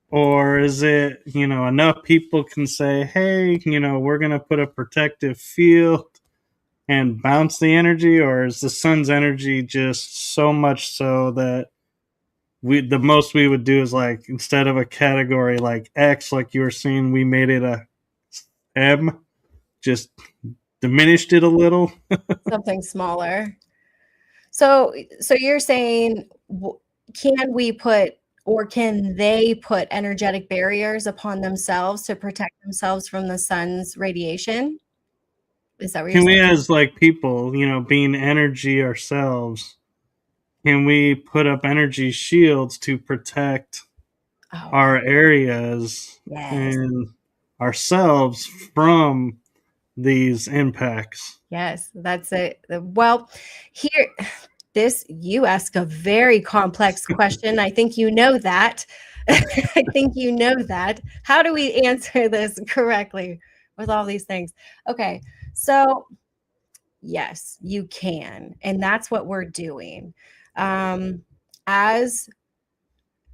Or is it, enough people can say, hey, we're gonna put a protective field and bounce the energy? Or is the sun's energy just so much so that the most we would do is, like, instead of a category like X, like you were saying, we made it a M, just diminished it a little? Something smaller. So you're saying, can we put or can they put energetic barriers upon themselves to protect themselves from the sun's radiation? Is that what you're Can we, saying? as like people, being energy ourselves, can we put up energy shields to protect Oh, our areas yes. and ourselves from these impacts? Yes, that's it. Well, here, you ask a very complex question. I think you know that. I think you know that. How do we answer this correctly with all these things? Okay, so yes, you can. And that's what we're doing. As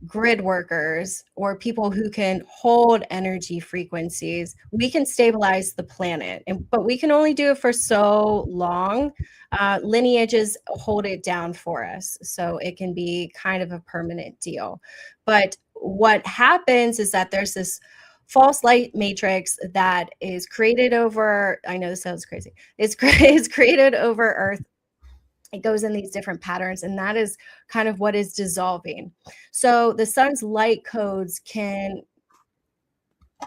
grid workers or people who can hold energy frequencies, we can stabilize the planet, but we can only do it for so long. Lineages hold it down for us, so it can be kind of a permanent deal. But what happens is that there's this false light matrix that is created over, I know this sounds crazy, it's created over Earth. It goes in these different patterns, and that is kind of what is dissolving. So the sun's light codes can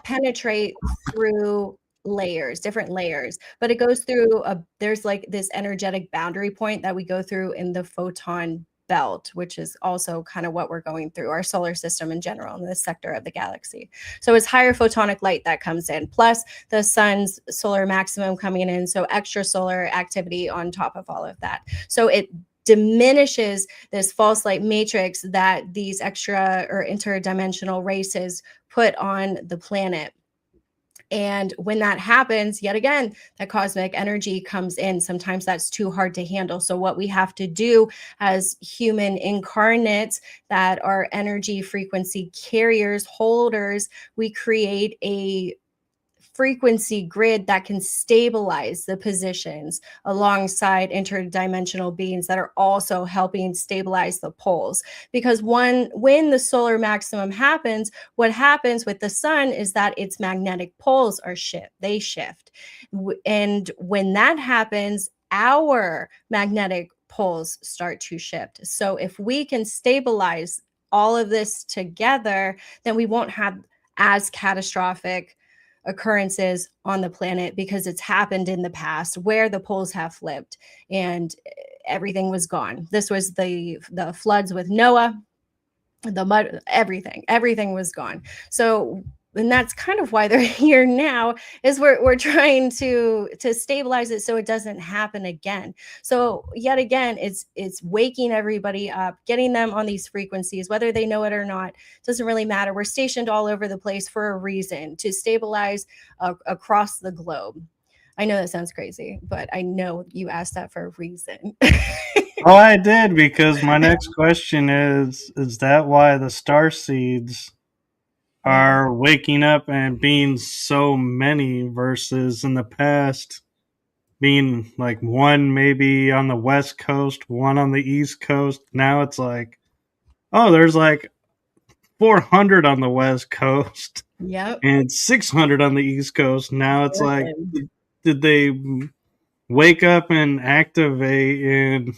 penetrate through layers, different layers, but it goes through there's like this energetic boundary point that we go through in the photon belt, which is also kind of what we're going through our solar system in general in this sector of the galaxy. So it's higher photonic light that comes in, plus the sun's solar maximum coming in, so extra solar activity on top of all of that. So it diminishes this false light matrix that these extra or interdimensional races put on the planet. And when that happens, yet again, that cosmic energy comes in. Sometimes that's too hard to handle. So, what we have to do as human incarnates that are energy frequency carriers, holders, we create a frequency grid that can stabilize the positions alongside interdimensional beings that are also helping stabilize the poles. Because when the solar maximum happens, what happens with the sun is that its magnetic poles they shift. And when that happens, our magnetic poles start to shift. So if we can stabilize all of this together, then we won't have as catastrophic occurrences on the planet, because it's happened in the past where the poles have flipped and everything was gone. This was the floods with Noah, the mud, everything was gone. So, and that's kind of why they're here now, is we're trying to stabilize it so it doesn't happen again. So yet again, it's waking everybody up, getting them on these frequencies, whether they know it or not, doesn't really matter. We're stationed all over the place for a reason, to stabilize across the globe. I know that sounds crazy, but I know you asked that for a reason. Oh, I did, because my next question is that why the star seeds Yeah. are waking up and being so many versus in the past being like one maybe on the west coast, one on the east coast? Now it's like, oh, there's like 400 on the west coast Yep. and 600 on the east coast. Now it's like, Listen. did they wake up and activate and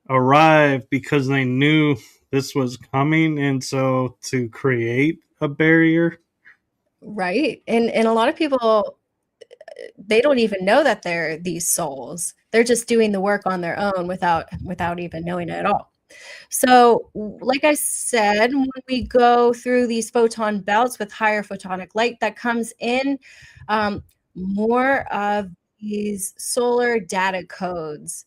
arrived because they knew this was coming, and so to create a barrier. Right. And a lot of people, they don't even know that they're these souls. They're just doing the work on their own without even knowing it at all. So, like I said, when we go through these photon belts with higher photonic light that comes in, more of these solar data codes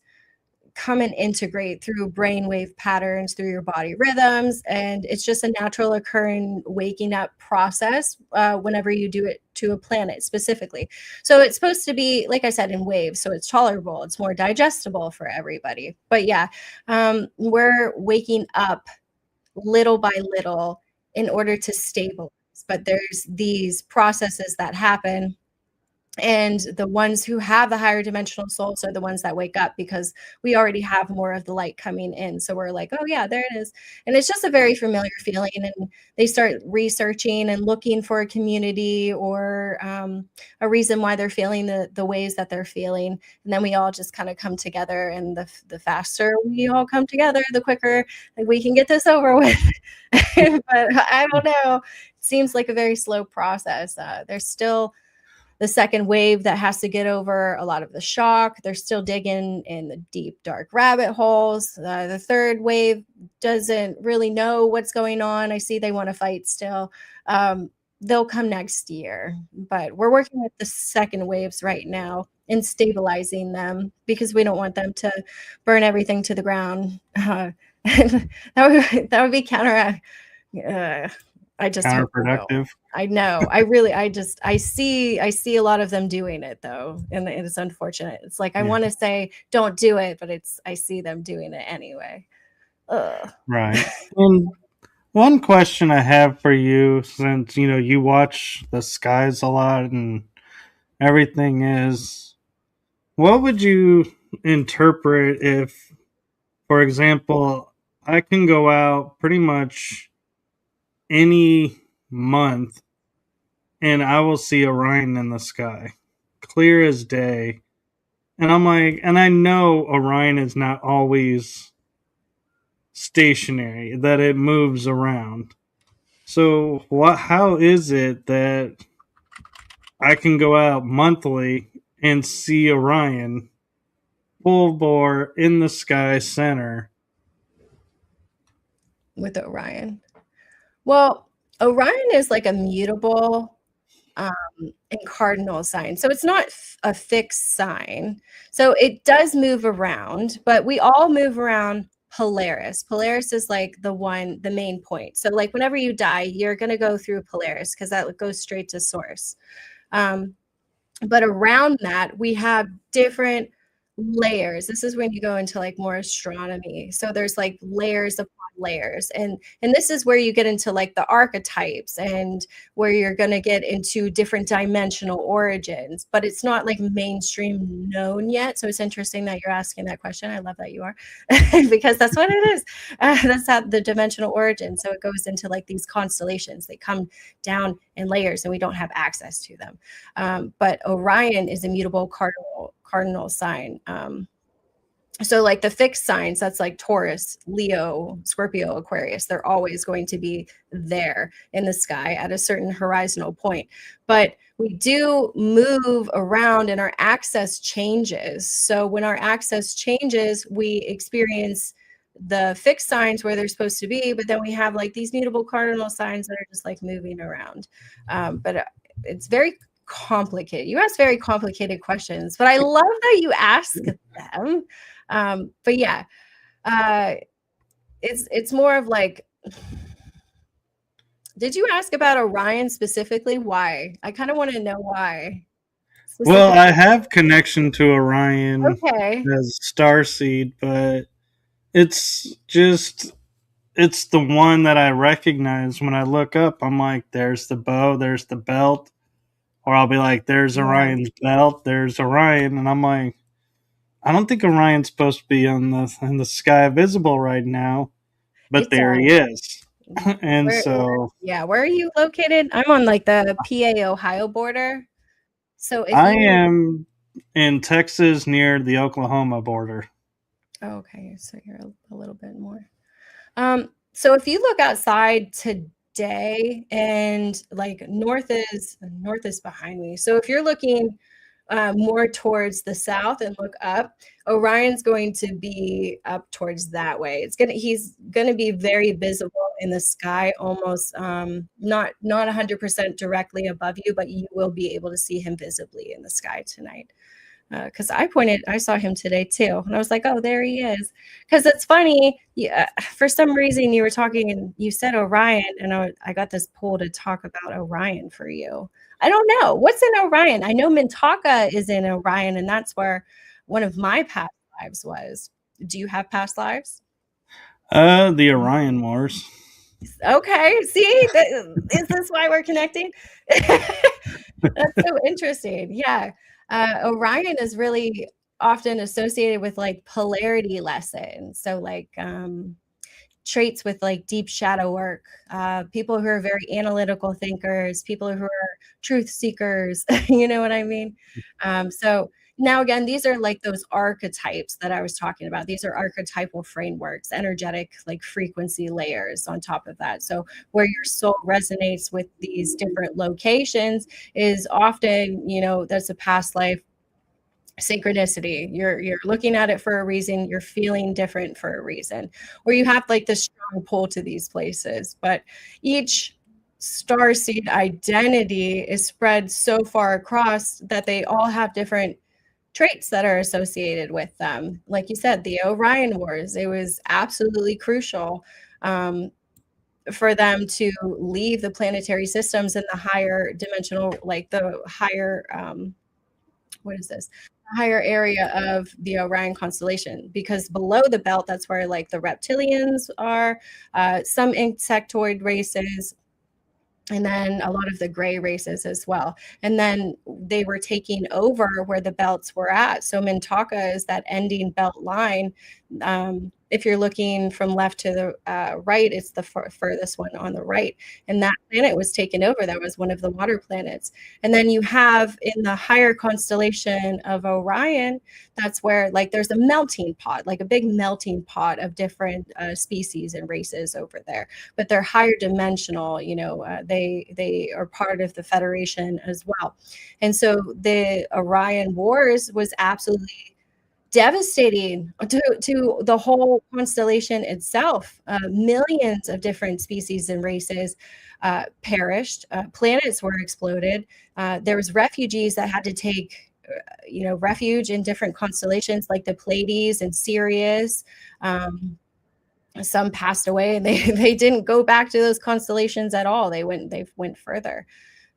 come and integrate through brainwave patterns, through your body rhythms, and it's just a natural occurring waking up process whenever you do it to a planet specifically. So it's supposed to be, like I said, in waves, so it's tolerable, it's more digestible for everybody. But yeah, we're waking up little by little in order to stabilize. But there's these processes that happen, and the ones who have the higher dimensional souls are the ones that wake up because we already have more of the light coming in. So we're like, oh yeah, there it is. And it's just a very familiar feeling. And they start researching and looking for a community or a reason why they're feeling the ways that they're feeling. And then we all just kind of come together. And the faster we all come together, the quicker we can get this over with. But I don't know. It seems like a very slow process. There's still the second wave that has to get over a lot of the shock. They're still digging in the deep, dark rabbit holes. The third wave doesn't really know what's going on. I see they want to fight still. They'll come next year, but we're working with the second waves right now and stabilizing them because we don't want them to burn everything to the ground. That would be counteract. I just hope we don't. Counterproductive. I know. I see a lot of them doing it though, and it's unfortunate. It's like I want to say don't do it, but I see them doing it anyway. Ugh. Right. And one question I have for you, since you watch the skies a lot and everything, is what would you interpret if, for example, I can go out pretty much any month and I will see Orion in the sky, clear as day. And I'm like, and I know Orion is not always stationary, that it moves around. So how is it that I can go out monthly and see Orion full bore in the sky center? With Orion. Well, Orion is like a mutable and cardinal sign. So it's not a fixed sign. So it does move around, but we all move around Polaris. Polaris is like the main point. So like whenever you die, you're going to go through Polaris because that goes straight to source. But around that, we have different layers. This is when you go into like more astronomy. So there's like layers upon layers, and this is where you get into like the archetypes and where you're going to get into different dimensional origins, but it's not like mainstream known yet. So it's interesting that you're asking that question. I love that you are because that's what it is. That's how the dimensional origin. So it goes into like these constellations. They come down in layers and we don't have access to them. But Orion is a mutable cardinal sign. So like the fixed signs, that's like Taurus, Leo, Scorpio, Aquarius, they're always going to be there in the sky at a certain horizontal point. But we do move around and our axis changes. So when our axis changes, we experience the fixed signs where they're supposed to be, but then we have like these mutable cardinal signs that are just like moving around. But it's very complicated. You ask very complicated questions, but I love that you ask them. But yeah, it's more of like, did you ask about Orion specifically? Why? I kind of want to know why. Well, I have connection to Orion Okay. as starseed, but it's the one that I recognize when I look up. I'm like, there's the bow, there's the belt, or I'll be like, there's Orion's belt, there's Orion, and I'm like, I don't think Orion's supposed to be in the sky visible right now, but there he is. And where are you located? I'm on like the PA Ohio border. So I am in Texas near the Oklahoma border. Okay, so you're a little bit more. So if you look outside today, and like north is behind me. So if you're looking more towards the south and look up, Orion's going to be up towards that way. He's gonna be very visible in the sky, almost not 100% directly above you, but you will be able to see him visibly in the sky tonight. Because I saw him today too, and I was like, oh, there he is. Because it's funny, for some reason you were talking and you said Orion, and I got this pull to talk about Orion for you. I don't know what's in Orion. I know Mintaka is in Orion, and that's where one of my past lives was. Do you have past lives? The Orion Wars. Okay, see, is this why we're connecting? That's so interesting. Yeah. Orion is really often associated with like polarity lessons. So like traits with like deep shadow work, people who are very analytical thinkers, people who are truth seekers, you know what I mean? So now again, these are like those archetypes that I was talking about. These are archetypal frameworks, energetic like frequency layers on top of that. So where your soul resonates with these different locations is often, that's a past life synchronicity. You're looking at it for a reason, you're feeling different for a reason, or you have like this strong pull to these places. But each star seed identity is spread so far across that they all have different traits that are associated with them. Like you said, the Orion Wars, it was absolutely crucial for them to leave the planetary systems in the higher dimensional, like the higher what is this, higher area of the Orion constellation, because below the belt, that's where like the reptilians are, some insectoid races, and then a lot of the gray races as well. And then they were taking over where the belts were at. So Mintaka is that ending belt line. If you're looking from left to the right, it's the furthest one on the right. And that planet was taken over. That was one of the water planets. And then you have in the higher constellation of Orion, that's where like there's a melting pot, like a big melting pot of different species and races over there. But they're higher dimensional, they are part of the Federation as well. And so the Orion Wars was absolutely devastating to the whole constellation itself. Millions of different species and races perished. Planets were exploded. There was refugees that had to take refuge in different constellations like the Pleiades and Sirius. Some passed away, and they didn't go back to those constellations at all. They went further.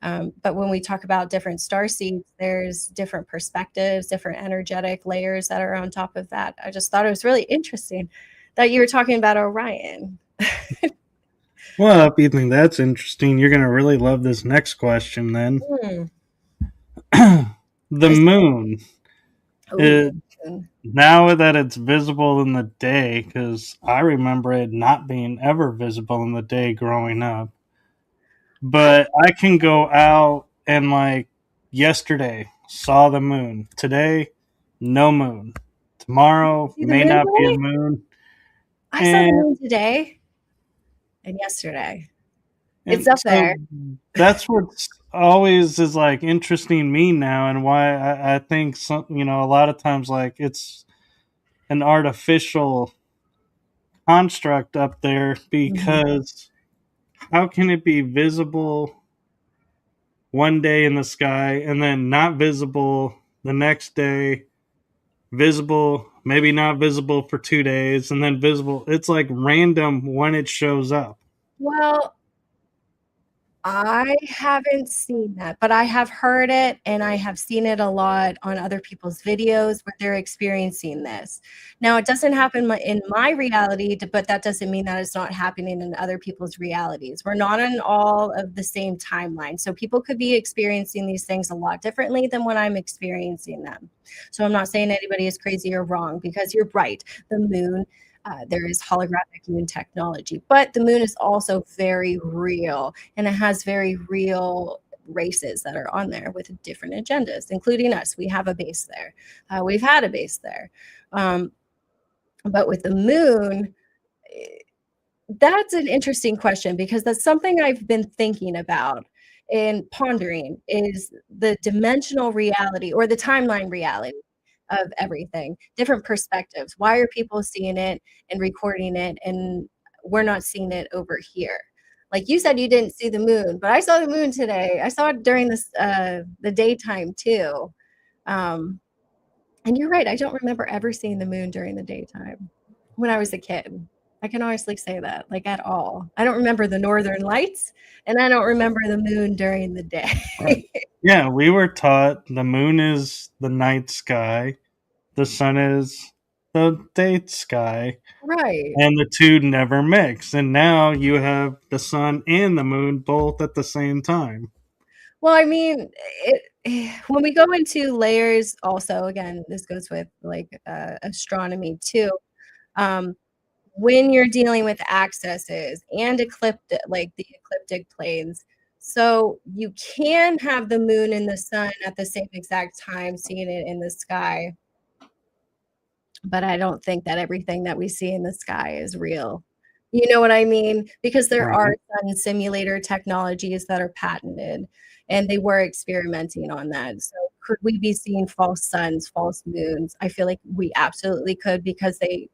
But when we talk about different star seeds, there's different perspectives, different energetic layers that are on top of that. I just thought it was really interesting that you were talking about Orion. Well, if you think that's interesting, you're going to really love this next question then. The moon. Now that it's visible in the day, because I remember it not being ever visible in the day growing up. But I can go out and like yesterday saw the moon. Today, no moon. Tomorrow may not be a moon. I saw the moon today and yesterday. It's up there. That's what's always is like interesting me now, and why I think a lot of times like it's an artificial construct up there, because how can it be visible one day in the sky and then not visible the next day, visible, maybe not visible for 2 days, and then visible? It's like random when it shows up. Well, I haven't seen that, but I have heard it, and I have seen it a lot on other people's videos where they're experiencing this. Now, it doesn't happen in my reality, but that doesn't mean that it's not happening in other people's realities. We're not on all of the same timeline. So people could be experiencing these things a lot differently than when I'm experiencing them. So I'm not saying anybody is crazy or wrong, because you're right. The moon, there is holographic moon technology, but the moon is also very real, and it has very real races that are on there with different agendas, including us. We have a base there. We've had a base there. But with the moon, that's an interesting question because that's something I've been thinking about and pondering is the dimensional reality or the timeline reality of everything, different perspectives. Why are people seeing it and recording it and we're not seeing it over here? Like you said, you didn't see the moon, but I saw the moon today. I saw it during this the daytime too. Um, and you're right. I don't remember ever seeing the moon during the daytime when I was a kid. I can honestly say that, like at all. I don't remember the northern lights, and I don't remember the moon during the Right. day. Yeah, we were taught the moon is the night sky, the sun is the day sky, Right. and the two never mix. And now you have the sun and the moon both at the same time. Well, I mean, when we go into layers, also, again, this goes with like astronomy too. Um, when you're dealing with accesses and ecliptic, like the ecliptic planes, so you can have the moon and the sun at the same exact time, seeing it in the sky. But I don't think that everything that we see in the sky is real. You know what I mean? Because there are Right. sun simulator technologies that are patented, and they were experimenting on that. So could we be seeing false suns, false moons? I feel like we absolutely could because they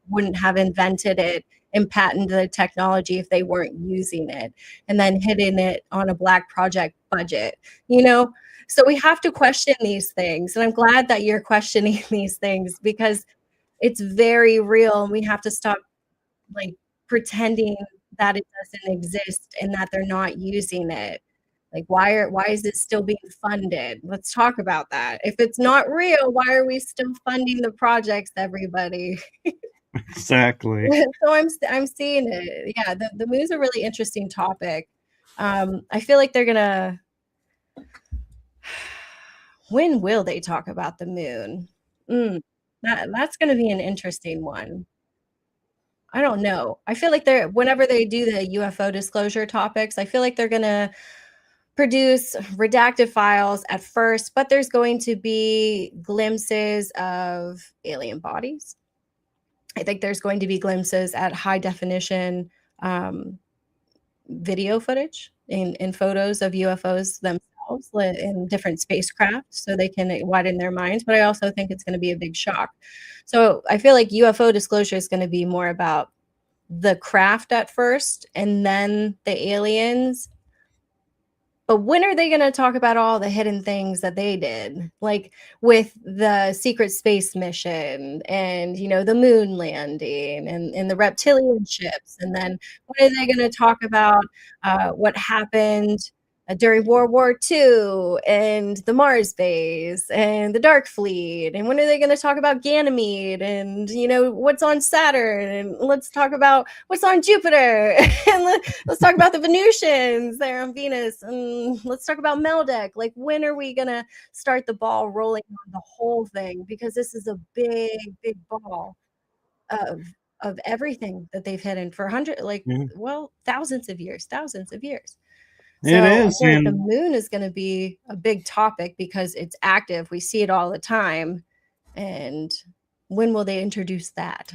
wouldn't have invented it and patented the technology if they weren't using it and then hitting it on a black project budget, you know? So we have to question these things. And I'm glad that you're questioning these things because it's very real and we have to stop like pretending that it doesn't exist and that they're not using it. Like why is it still being funded? Let's talk about that. If it's not real, why are we still funding the projects, everybody? Exactly. So I'm seeing it. Yeah, the moon's a really interesting topic. I feel like they're gonna when will they talk about the moon? That's gonna be an interesting one. I don't know. I feel like they're whenever they do the UFO disclosure topics, I feel like they're gonna produce redacted files at first, but there's going to be glimpses of alien bodies. I think there's going to be glimpses at high definition um, video footage in photos of UFOs themselves in different spacecraft so they can widen their minds. But I also think it's going to be a big shock. So I feel like UFO disclosure is going to be more about the craft at first and then the aliens. But when are they going to talk about all the hidden things that they did? Like with the secret space mission and, you know, the moon landing and the reptilian ships. And then when are they going to talk about what happened during World War II and the Mars base and the Dark Fleet? And when are they going to talk about Ganymede and, you know, what's on Saturn? And let's talk about what's on Jupiter. And let's talk about the Venusians there on Venus. And let's talk about Meldeck. Like, when are we going to start the ball rolling on the whole thing? Because this is a big, big ball of of everything that they've hidden for Yeah. thousands of years, thousands of years. It So I is. feel like the And moon is going to be a big topic because it's active. We see it all the time. And when will they introduce that?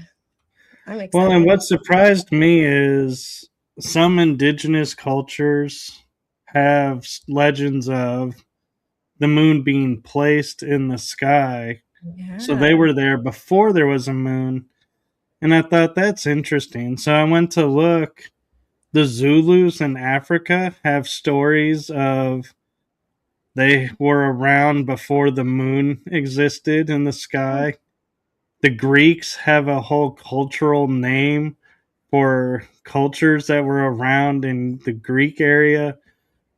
I'm well, and excited. what surprised me is some indigenous cultures have legends of the moon being placed in the sky. So Yeah. they were there before there was a moon. And I thought that's interesting. So I went to look. The Zulus in Africa have stories of they were around before the moon existed in the Oh, sky. The Greeks have a whole cultural name for cultures that were around in the Greek area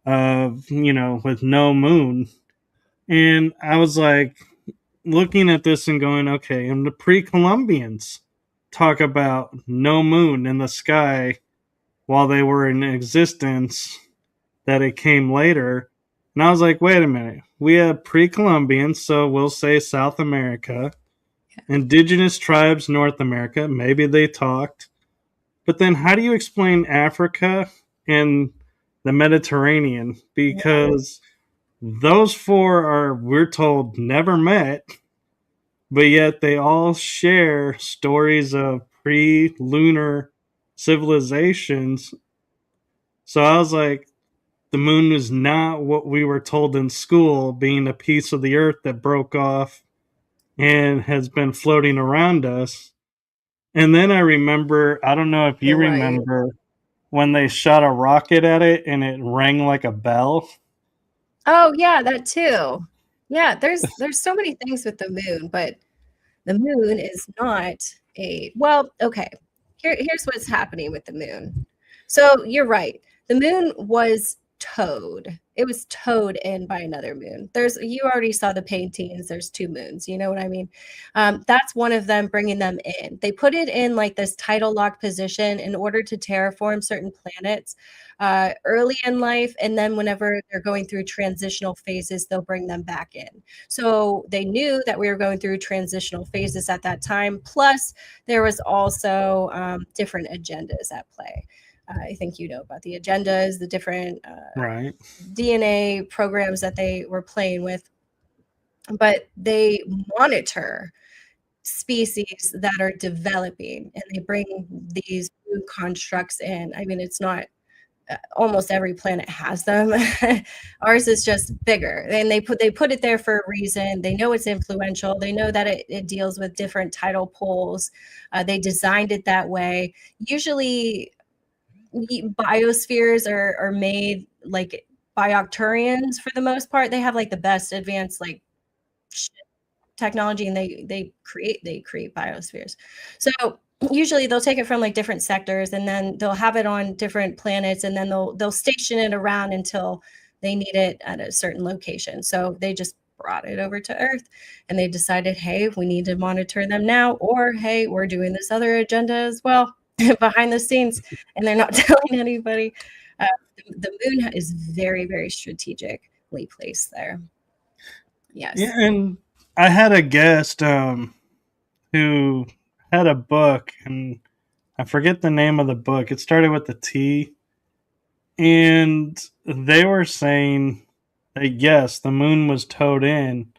of, with no moon. And I was like looking at this and going, okay, and the pre Columbians talk about no moon in the sky while they were in existence, that it came later. And I was like, wait a minute. We have pre Columbians, so we'll say South America, indigenous tribes, North America. Maybe they talked. But then how do you explain Africa and the Mediterranean? right. Because those four are, we're told, never met. but yet they all share stories of pre-lunar civilizations. So I was like, the moon was not what we were told in school, being a piece of the earth that broke off and has been floating around us. And then I remember, I don't know if you You're right. remember, when they shot a rocket at it and it rang like a bell. Oh, yeah, that too. Yeah, there's so many things with the moon, but the moon is not a well, okay. Here's what's happening with the moon. So you're right. The moon was towed. It was towed in by another moon. You already saw the paintings. There's two moons. You know what I mean? That's one of them bringing them in. They put it in like this tidal lock position in order to terraform certain planets early in life, and then whenever they're going through transitional phases, they'll bring them back in. So they knew that we were going through transitional phases at that time. Plus, there was also different agendas at play. I think you know about the agendas, the different Right. DNA programs that they were playing with, but they monitor species that are developing and they bring these new constructs in. I mean, it's not almost every planet has them. Ours is just bigger, and they put it there for a reason. They know it's influential. They know that it deals with different tidal poles. They designed it that way. Usually, biospheres are made like by Octurians for the most part. They have like the best advanced like technology, and they create biospheres. So usually they'll take it from like different sectors, and then they'll have it on different planets, and then they'll station it around until they need it at a certain location. So they just brought it over to Earth, and they decided, hey, we need to monitor them now, or hey, we're doing this other agenda as well behind the scenes, and they're not telling anybody. uh, the moon is very, very strategically placed there. Yeah, Yes. and I had a guest who had a book, and I forget the name of the book. It started with the T, and they were saying that yes, the moon was towed in,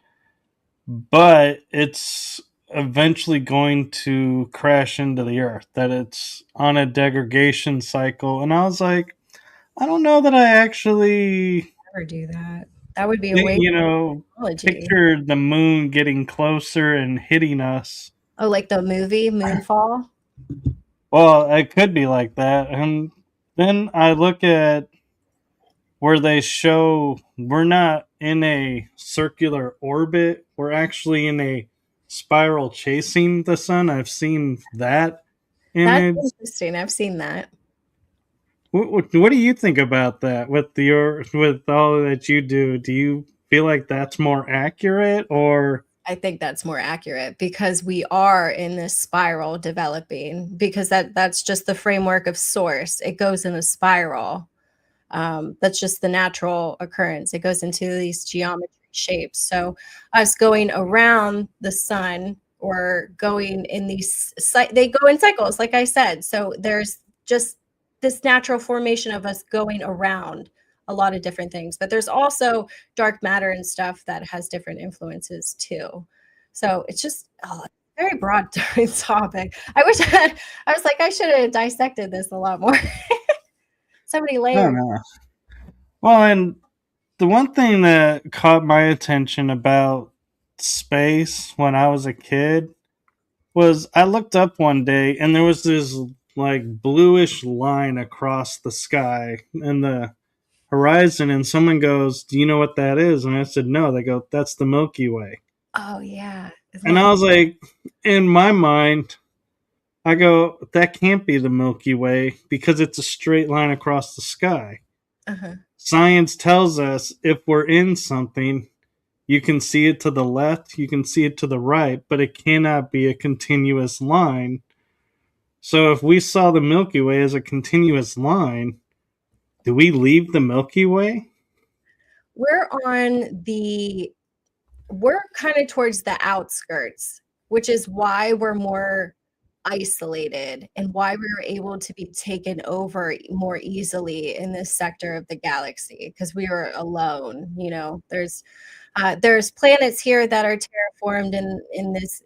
but it's eventually going to crash into the earth, that it's on a degradation cycle. And I was like, I don't know that I actually, Never do that. That would be a waste you of know, technology. picture the moon getting closer and hitting us. Oh, like the movie Moonfall? Well, it could be like that. And then I look at where they show we're not in a circular orbit, we're actually in a spiral chasing the sun. I've seen that That's image. interesting. I've seen that. What do you think about that with all that you do? Do you feel like that's more accurate, or I think that's more accurate because we are in this spiral developing, because that's just the framework of source. It goes in a spiral. That's just the natural occurrence. It goes into these geometry shapes. So us going around the sun or going in they go in cycles, like I said. So there's just this natural formation of us going around a lot of different things. But there's also dark matter and stuff that has different influences too. So it's just very broad topic. I was like, I should have dissected this a lot more. So many I don't layers. know. Well, and the one thing that caught my attention about space when I was a kid was I looked up one day and there was this like bluish line across the sky and the horizon, and someone goes, "Do you know what that is?" And I said, "No." They go, "That's the Milky Way." Oh yeah. Isn't And that I was like, in my mind, I go, "That can't be the Milky Way because it's a straight line across the sky." uh-huh. Science tells us if we're in something, you can see it to the left, you can see it to the right, but it cannot be a continuous line. So if we saw the Milky Way as a continuous line, do we leave the Milky Way? We're on the we're kind of towards the outskirts, which is why we're more isolated and why we were able to be taken over more easily in this sector of the galaxy, because we were alone. There's planets here that are terraformed in this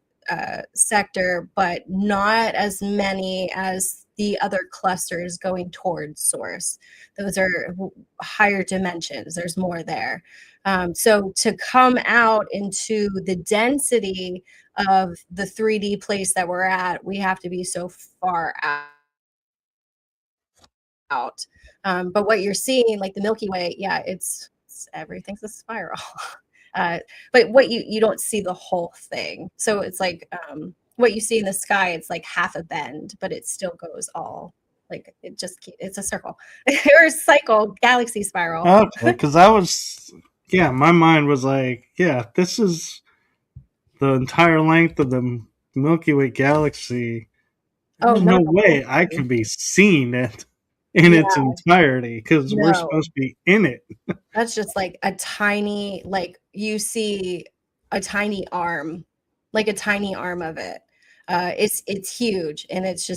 sector, but not as many as the other clusters going towards source. Those are higher dimensions. There's more there. So to come out into the density of the 3D place that we're at, we have to be so far out. But what you're seeing, like the Milky Way, yeah, it's everything's a spiral. But what you don't see the whole thing. So it's like what you see in the sky, it's like half a bend, but it still goes all like it's a circle or a cycle, galaxy spiral. Okay, because my mind was like, yeah, this is the entire length of the Milky Way galaxy. Oh, There's not no the whole way I thing. could be seeing it in its Yeah, entirety because we're no. supposed to be in it. That's just like a tiny, like you see a tiny arm, like a tiny arm of it. It's huge, and it's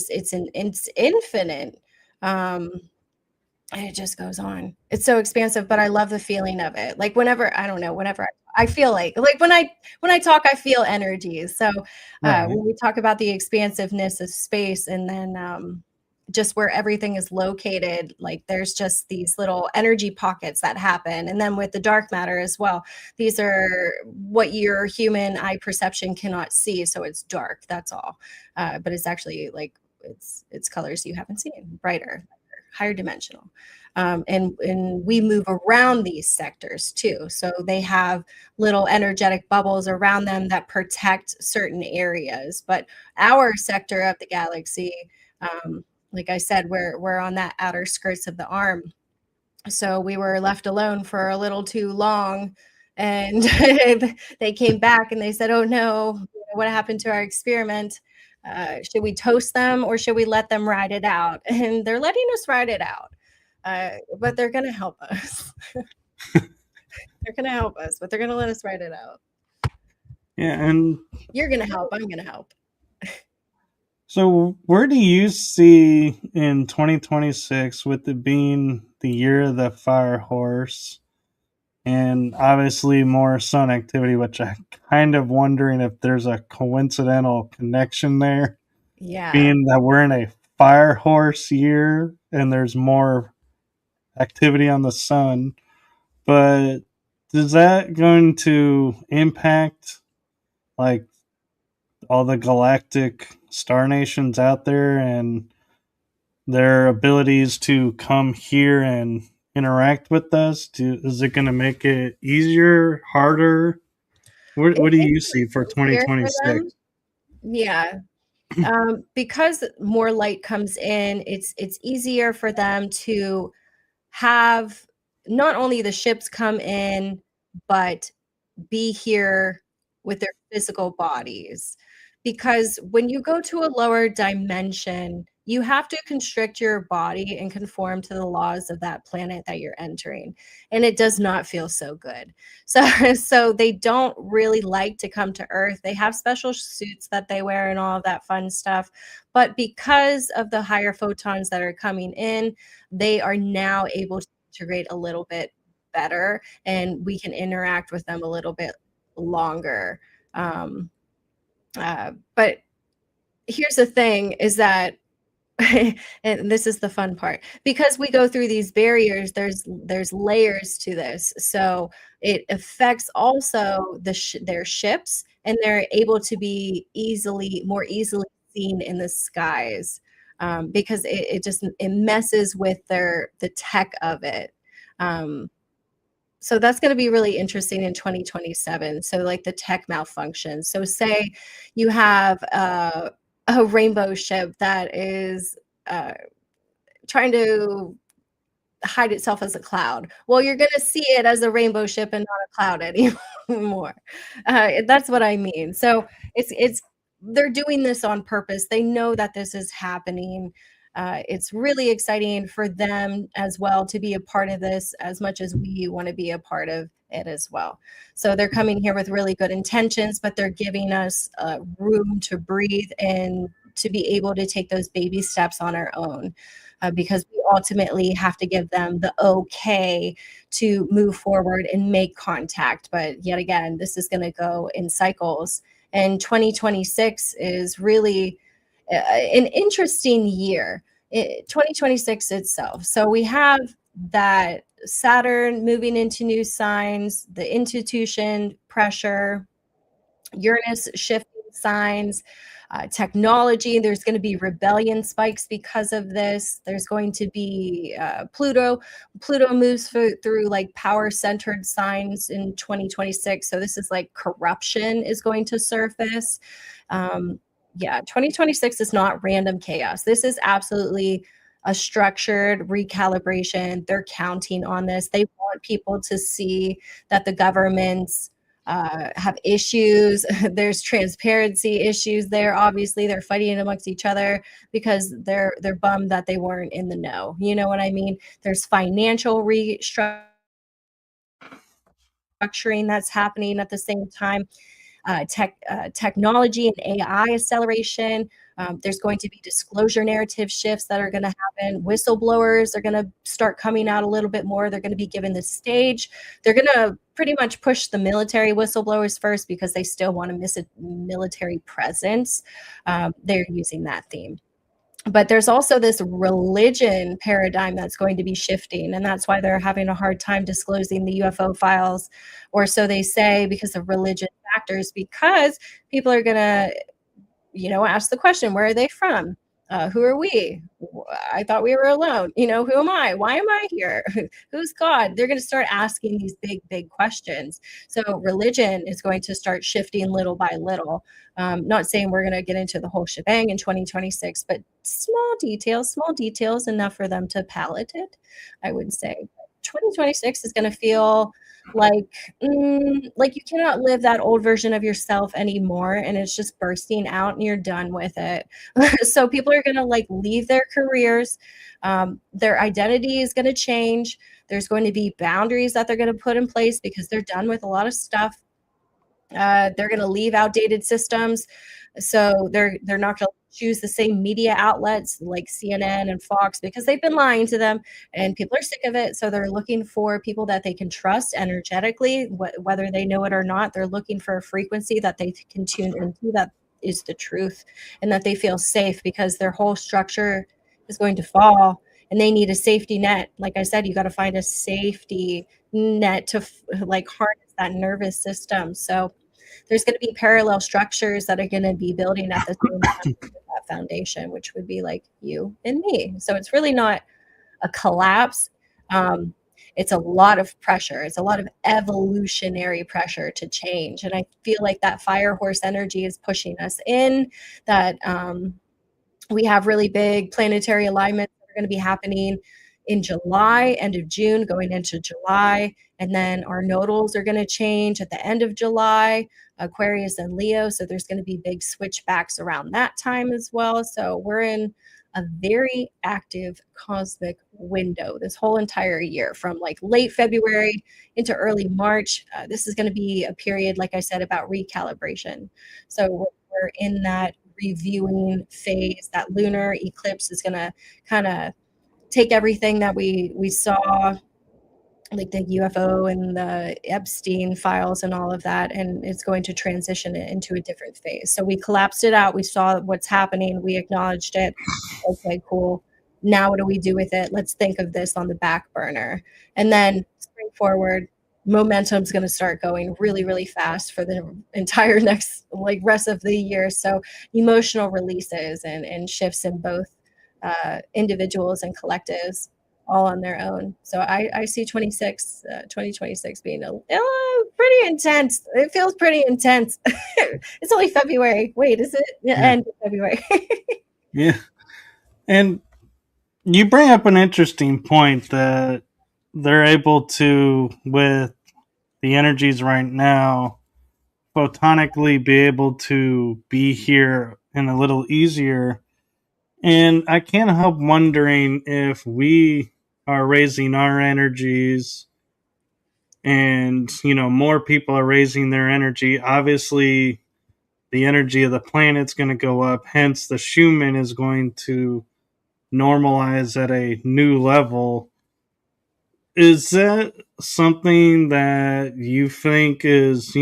infinite. Um, and it just goes on. It's so expansive, but I love the feeling of it. Like whenever, I don't know, whenever I feel like when I talk, I feel energies. So Right. when we talk about the expansiveness of space, and then just where everything is located, like there's just these little energy pockets that happen. And then with the dark matter as well, these are what your human eye perception cannot see. So it's dark, that's all. But it's actually like it's colors you haven't seen, brighter, higher dimensional. And we move around these sectors too. So they have little energetic bubbles around them that protect certain areas. But our sector of the galaxy, like I said, we're on that outer skirts of the arm. So we were left alone for a little too long. And they came back and they said, oh no, what happened to our experiment? Should we toast them or should we let them ride it out? And they're letting us ride it out. But they're going to help us. They're going to help us, but they're going to let us ride it out. Yeah, and You're going to help. I'm going to help. so where do you see in 2026, with it being the year of the fire horse, and obviously more sun activity, which I'm kind of wondering if there's a coincidental connection there, Yeah. being that we're in a fire horse year and there's more activity on the sun. But is that going to impact like all the galactic star nations out there and their abilities to come here and interact with us? Is it going to make it easier, harder? What It do you makes see for it easier for 2026? them. Yeah. Because more light comes in, it's easier for them to have not only the ships come in, but be here with their physical bodies. Because when you go to a lower dimension, you have to constrict your body and conform to the laws of that planet that you're entering. And it does not feel so good. So they don't really like to come to Earth. They have special suits that they wear and all of that fun stuff. But because of the higher photons that are coming in, they are now able to integrate a little bit better, and we can interact with them a little bit longer. But here's the thing is that and this is the fun part, because we go through these barriers, there's layers to this, so it affects also their ships, and they're able to be more easily seen in the skies, because it messes with the tech of it. So that's going to be really interesting in 2027. So like the tech malfunction. So say you have a rainbow ship that is trying to hide itself as a cloud. Well, you're going to see it as a rainbow ship and not a cloud anymore. That's what I mean. So it's they're doing this on purpose. They know that this is happening. It's really exciting for them as well to be a part of this, as much as we want to be a part of it as well. So they're coming here with really good intentions, but they're giving us room to breathe and to be able to take those baby steps on our own, because we ultimately have to give them the okay to move forward and make contact. But yet again, this is going to go in cycles. And 2026 is really an interesting year. 2026 itself. So we have that Saturn moving into new signs, the institution pressure, Uranus shifting signs, technology. There's going to be rebellion spikes because of this. There's going to be Pluto. Pluto moves through like power centered signs in 2026. So this is like corruption is going to surface. Yeah, 2026 is not random chaos. This is absolutely a structured recalibration. They're counting on this. They want people to see that the governments have issues. There's transparency issues there. Obviously, they're fighting amongst each other because they're bummed that they weren't in the know. You know what I mean? There's financial restructuring that's happening at the same time. Technology and AI acceleration. There's going to be disclosure narrative shifts that are going to happen. Whistleblowers are going to start coming out a little bit more. They're going to be given the stage. They're going to pretty much push the military whistleblowers first because they still want to miss a military presence. They're using that theme. But there's also this religion paradigm that's going to be shifting, and that's why they're having a hard time disclosing the UFO files, or so they say, because of religious factors, because people are going to, ask the question, where are they from? Who are we? I thought we were alone. Who am I? Why am I here? Who's God? They're going to start asking these big, big questions. So religion is going to start shifting little by little. Not saying we're going to get into the whole shebang in 2026, but small details enough for them to palate it, I would say. 2026 is going to feel like you cannot live that old version of yourself anymore, and it's just bursting out and you're done with it. So people are going to leave their careers. Their identity is going to change. There's going to be boundaries that they're going to put in place because they're done with a lot of stuff. They're going to leave outdated systems. So they're not going to choose the same media outlets like CNN and Fox because they've been lying to them, and people are sick of it. So they're looking for people that they can trust energetically, whether they know it or not. They're looking for a frequency that they can tune into that is the truth, and that they feel safe, because their whole structure is going to fall and they need a safety net. Like I said, you got to find a safety net to harness that nervous system. So there's going to be parallel structures that are going to be building at the same time with that foundation, which would be like you and me. So it's really not a collapse. It's a lot of pressure. It's a lot of evolutionary pressure to change. And I feel like that fire horse energy is pushing us in, that we have really big planetary alignments that are going to be happening in July, end of June, going into July. And then our nodals are going to change at the end of July, Aquarius and Leo. So there's going to be big switchbacks around that time as well. So we're in a very active cosmic window this whole entire year, from late February into early March. This is going to be a period, like I said, about recalibration. So we're in that reviewing phase. That lunar eclipse is going to kind of take everything that we saw, like the UFO and the Epstein files and all of that, and it's going to transition it into a different phase. So we collapsed it out. We saw what's happening. We acknowledged it. Okay, cool. Now what do we do with it? Let's think of this on the back burner. And then spring forward, momentum's going to start going really, really fast for the entire next rest of the year. So emotional releases and shifts in both individuals and collectives, all on their own. So I see 2026 being pretty intense. It feels pretty intense. It's only February. Wait, is it? Yeah. End of February. Yeah. And you bring up an interesting point that they're able to, with the energies right now, photonically be able to be here and a little easier. And I can't help wondering if we are raising our energies and, more people are raising their energy. Obviously, the energy of the planet's going to go up. Hence, the Schumann is going to normalize at a new level. Is that something that you think is,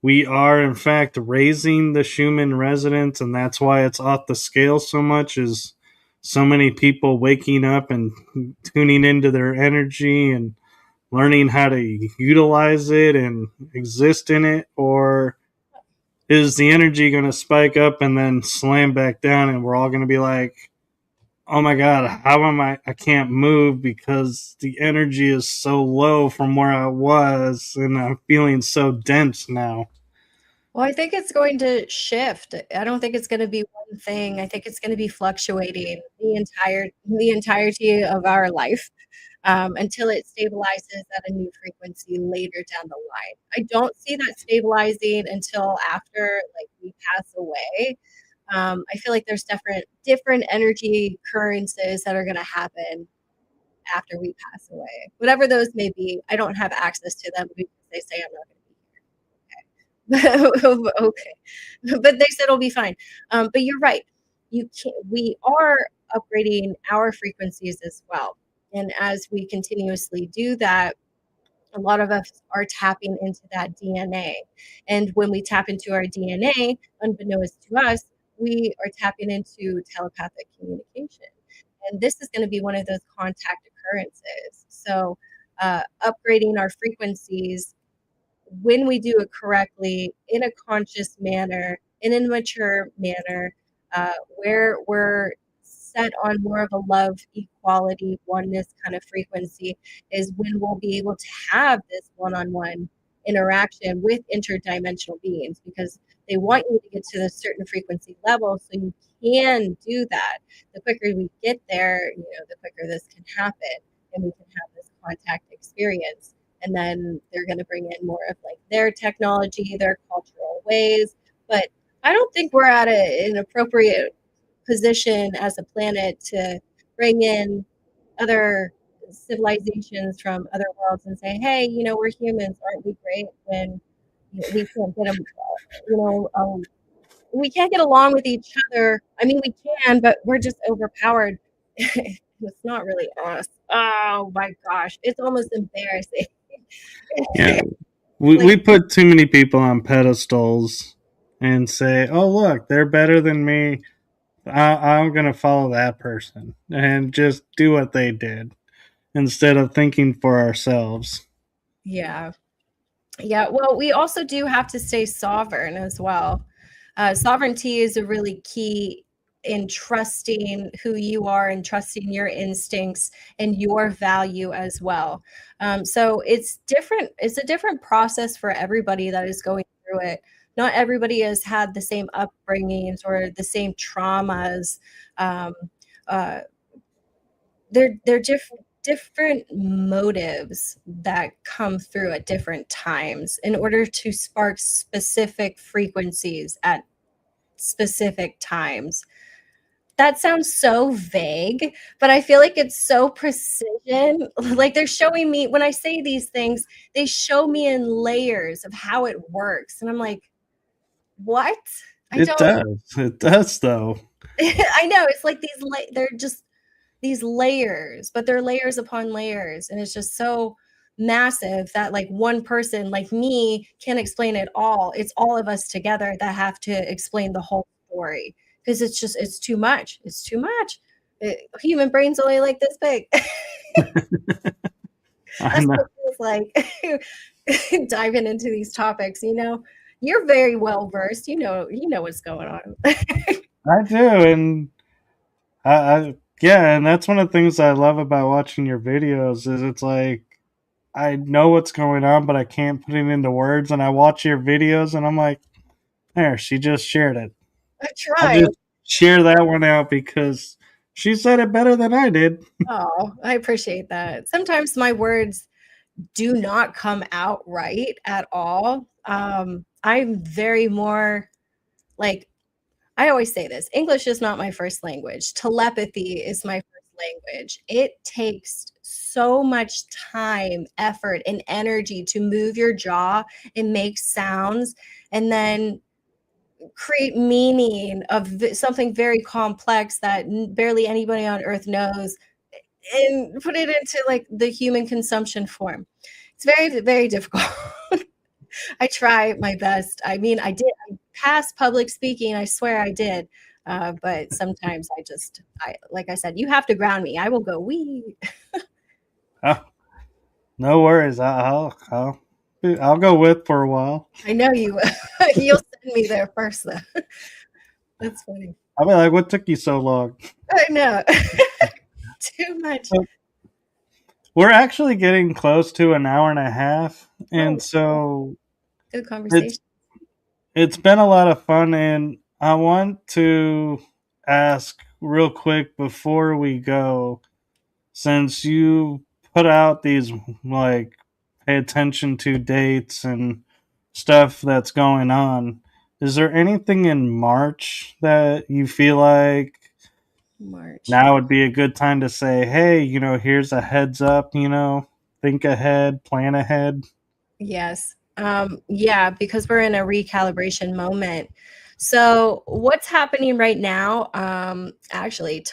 we are in fact raising the Schumann resonance, and that's why it's off the scale so much? Is so many people waking up and tuning into their energy and learning how to utilize it and exist in it? Or is the energy going to spike up and then slam back down, and we're all going to be like, oh my god, how am I can't move because the energy is so low from where I was and I'm feeling so dense now? Well, I think it's going to shift. I don't think it's going to be one thing. I think it's going to be fluctuating the entirety of our life, until it stabilizes at a new frequency later down the line. I don't see that stabilizing until after like we pass away. I feel like there's different energy currencies that are going to happen after we pass away. Whatever those may be, I don't have access to them because they say I'm not going to be okay. But they said it'll be fine. But you're right. We are upgrading our frequencies as well. And as we continuously do that, a lot of us are tapping into that DNA. And when we tap into our DNA, unbeknownst to us, we are tapping into telepathic communication. And this is going to be one of those contact occurrences. So, upgrading our frequencies when we do it correctly in a conscious manner, in a mature manner, where we're set on more of a love, equality, oneness kind of frequency, is when we'll be able to have this one-on-one interaction with interdimensional beings, because they want you to get to a certain frequency level so you can do that. The quicker we get there, the quicker this can happen and we can have this contact experience. And then they're going to bring in more of like their technology, their cultural ways. But I don't think we're at an appropriate position as a planet to bring in other civilizations from other worlds and say, hey, we're humans, aren't we great? When we can't get them, we can't get along with each other. I mean, we can, but we're just overpowered. It's not really us. Oh my gosh, it's almost embarrassing. Yeah. We, Like, we put too many people on pedestals and say, oh, look, they're better than me. I'm going to follow that person and just do what they did instead of thinking for ourselves. yeah. Yeah. Well, we also do have to stay sovereign as well. Sovereignty is a really key in trusting who you are and trusting your instincts and your value as well. So it's different. It's a different process for everybody that is going through it. Not everybody has had the same upbringings or the same traumas. Um, uh, they're different motives that come through at different times in order to spark specific frequencies at specific times. That sounds so vague, but I feel like it's so precision. Like they're showing me when I say these things, they show me in layers of how it works. And I'm like, what? I It don't does. It does, though. I know it's like they're just these layers, but they're layers upon layers. And it's just so massive that like one person like me can't explain it all. It's all of us together that have to explain the whole story because it's too much. It's too much. Human brain's only like this big. I That's know. what it feels like diving into these topics, You're very well versed. You know what's going on. I do. And yeah, and that's one of the things I love about watching your videos is it's like I know what's going on, but I can't put it into words. And I watch your videos and I'm like, there, she just shared it. I I'll tried. just share that one out because she said it better than I did. Oh, I appreciate that. Sometimes my words do not come out right at all. I'm very more like I always say this, English is not my first language. Telepathy is my first language. It takes so much time, effort, and energy to move your jaw and make sounds. And then create meaning of something very complex that barely anybody on earth knows, and put it into like the human consumption form. It's very, very difficult. I try my best. I mean, I passed public speaking. I swear I did. But sometimes like I said, you have to ground me. I will go, wee. Oh, no worries. I'll go with for a while. I know you, you'll send me there first though. That's funny. I'll be like, what took you so long? I know. Too much. We're actually getting close to an hour and a half. And Oh, so good conversation. it's been a lot of fun. And I want to ask real quick before we go, since you put out these like pay attention to dates and stuff that's going on, is there anything in March that you feel like March. now would be a good time to say, hey, here's a heads up, think ahead, plan ahead? Yes. Yeah, because we're in a recalibration moment. So what's happening right now? Actually,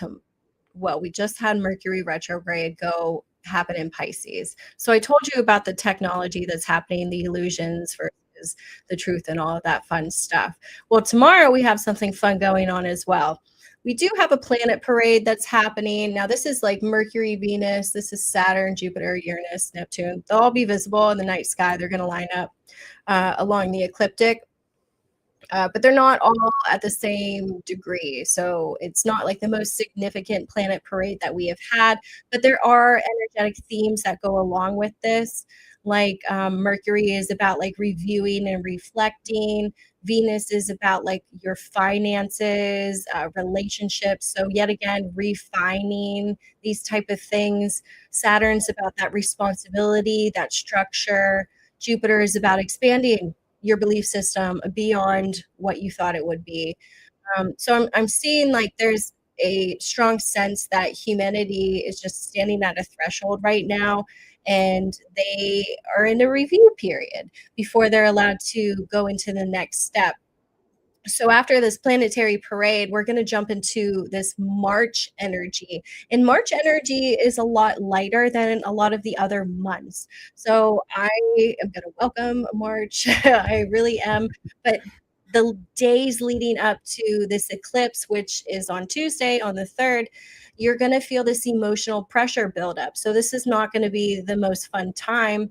we just had Mercury retrograde go happen in Pisces. So I told you about the technology that's happening, the illusions versus the truth and all of that fun stuff. Well, tomorrow we have something fun going on as well. We do have a planet parade that's happening. Now, this is like Mercury, Venus, this is Saturn, Jupiter, Uranus, Neptune. They'll all be visible in the night sky. They're going to line up along the ecliptic. But they're not all at the same degree. So it's not like the most significant planet parade that we have had, but there are energetic themes that go along with this. Like Mercury is about like reviewing and reflecting. Venus is about like your finances, relationships. So yet again, refining these type of things. Saturn's about that responsibility, that structure. Jupiter is about expanding your belief system beyond what you thought it would be. So I'm seeing like there's a strong sense that humanity is just standing at a threshold right now, and they are in a review period before they're allowed to go into the next step. So after this planetary parade, we're going to jump into this March energy. And March energy is a lot lighter than a lot of the other months. So I am going to welcome March. I really am. But the days leading up to this eclipse, which is on Tuesday, on the 3rd, you're going to feel this emotional pressure build up. So this is not going to be the most fun time.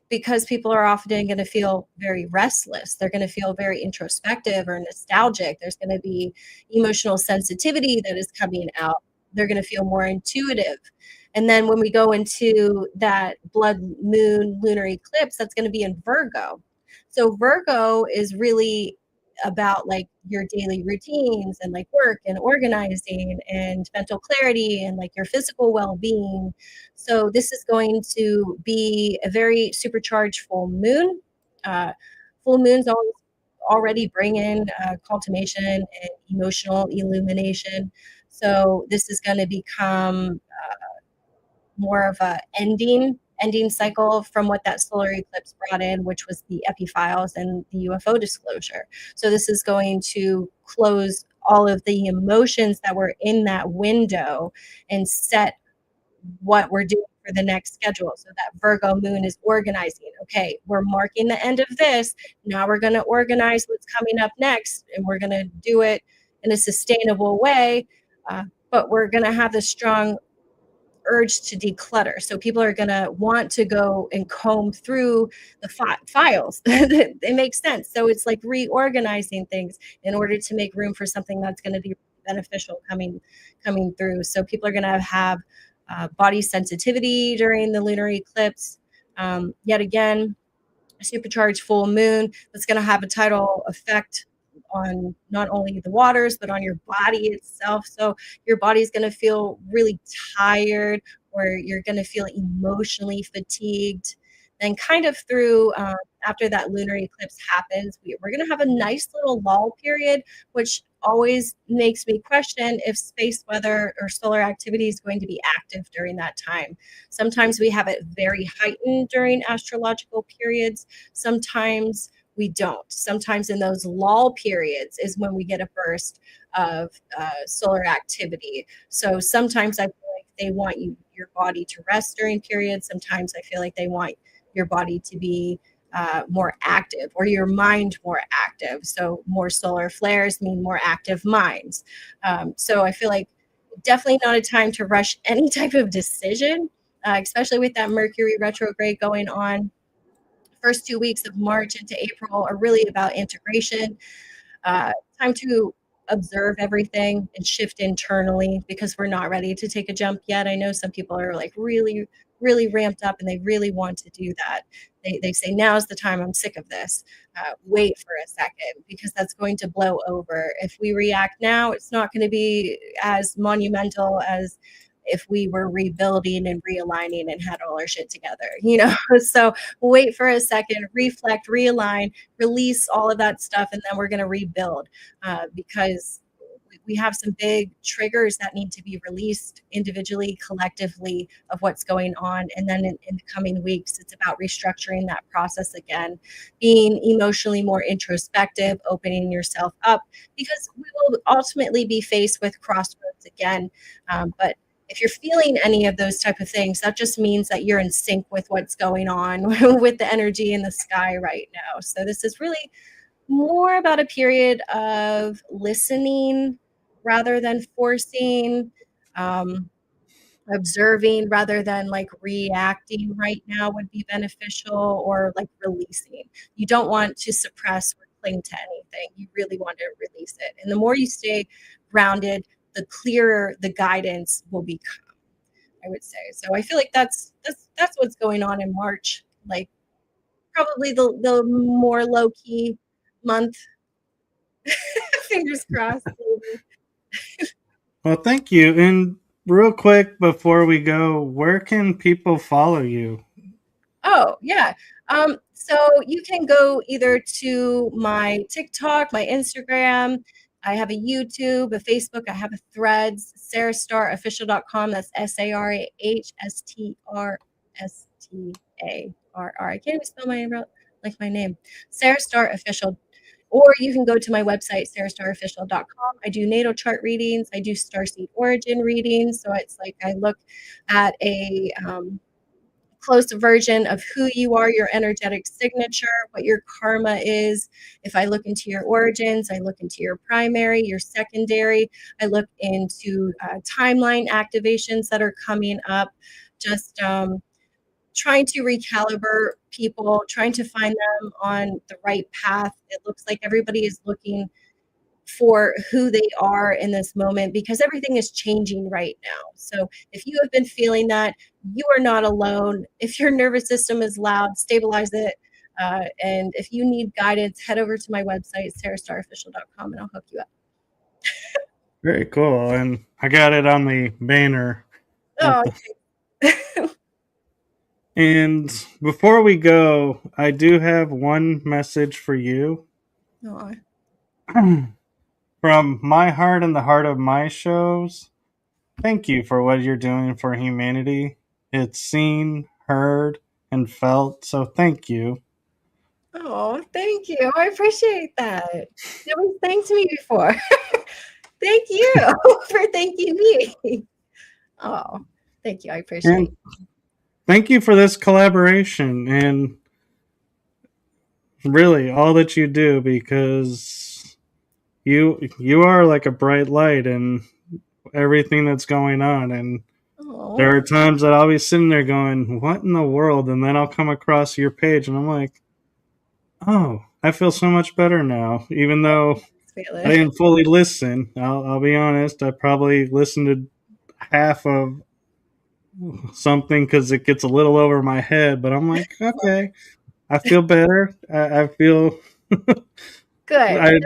Because people are often going to feel very restless. They're going to feel very introspective or nostalgic. There's going to be emotional sensitivity that is coming out. They're going to feel more intuitive. And then when we go into that blood moon lunar eclipse, that's going to be in Virgo. So Virgo is really about like your daily routines and like work and organizing and mental clarity and like your physical well-being. So this is going to be a very supercharged full moon. Full moons already bring in cultivation and emotional illumination. So this is going to become more of a ending cycle from what that solar eclipse brought in, which was the epiphiles and the UFO disclosure. So this is going to close all of the emotions that were in that window and set what we're doing for the next schedule. So that Virgo moon is organizing. Okay, we're marking the end of this. Now we're going to organize what's coming up next, and we're going to do it in a sustainable way. But we're going to have this strong urge to declutter. So people are going to want to go and comb through the files. It makes sense. So it's like reorganizing things in order to make room for something that's going to be beneficial coming through. So people are going to have body sensitivity during the lunar eclipse. Yet again, supercharged full moon that's going to have a tidal effect on not only the waters but on your body itself. So your body's going to feel really tired, or you're going to feel emotionally fatigued. Then kind of through after that lunar eclipse happens, we're going to have a nice little lull period, which always makes me question if space weather or solar activity is going to be active during that time. Sometimes we have it very heightened during astrological periods. Sometimes we don't. Sometimes in those lull periods is when we get a burst of solar activity. So sometimes I feel like they want your body to rest during periods. Sometimes I feel like they want your body to be more active, or your mind more active. So more solar flares mean more active minds. So I feel like definitely not a time to rush any type of decision, especially with that Mercury retrograde going on. First 2 weeks of March into April are really about integration. uh, Time to observe everything and shift internally, because we're not ready to take a jump yet. I know some people are like really, really ramped up and they really want to do that. They say, now's the time, I'm sick of this. Wait for a second, because that's going to blow over. If we react now, it's not going to be as monumental as if we were rebuilding and realigning and had all our shit together, So wait for a second, reflect, realign, release all of that stuff, and then we're going to rebuild, because we have some big triggers that need to be released individually, collectively, of what's going on. And then in the coming weeks, it's about restructuring that process again, being emotionally more introspective, opening yourself up, because we will ultimately be faced with crossroads again. But if you're feeling any of those type of things, that just means that you're in sync with what's going on with the energy in the sky right now. So this is really more about a period of listening rather than forcing, um, observing rather than like reacting right now would be beneficial, or like releasing. You don't want to suppress or cling to anything. You really want to release it. And the more you stay grounded, the clearer the guidance will become, I would say. So I feel like that's what's going on in March. Like probably the more low key month. Fingers crossed. Maybe. Well, thank you. And real quick before we go, where can people follow you? Oh, yeah. So you can go either to my TikTok, my Instagram. I have a YouTube, a Facebook. I have a Threads, sarahstarrofficial.com. That's SarahStarrStarr. I can't even spell my name. Sarah Starr Official. Or you can go to my website, sarahstarrofficial.com. I do natal chart readings. I do starseed origin readings. So it's like I look at a close version of who you are, your energetic signature, what your karma is. If I look into your origins, I look into your primary, your secondary. I look into timeline activations that are coming up. Just trying to recalibrate people, trying to find them on the right path. It looks like everybody is looking for who they are in this moment, because everything is changing right now. So if you have been feeling that, you are not alone. If your nervous system is loud, stabilize it. And if you need guidance, head over to my website, sarahstarrofficial.com, and I'll hook you up. Very cool. And I got it on the banner. Oh, And before we go, I do have one message for you. oh. From my heart and the heart of my shows, thank you for what you're doing for humanity. It's seen, heard, and felt, so thank you. Oh, thank you. I appreciate that. Nobody's thanked me before. Thank you for thanking me. Oh, thank you. I appreciate And thank you for this collaboration and really all that you do, because you are like a bright light in everything that's going on. And Oh, there are times that I'll be sitting there going, what in the world? And then I'll come across your page and I'm like, oh, I feel so much better now. Even though I feeling. didn't fully listen, I'll be honest, I probably listened to half of something because it gets a little over my head, but I'm like, okay, I feel better. I feel Good. I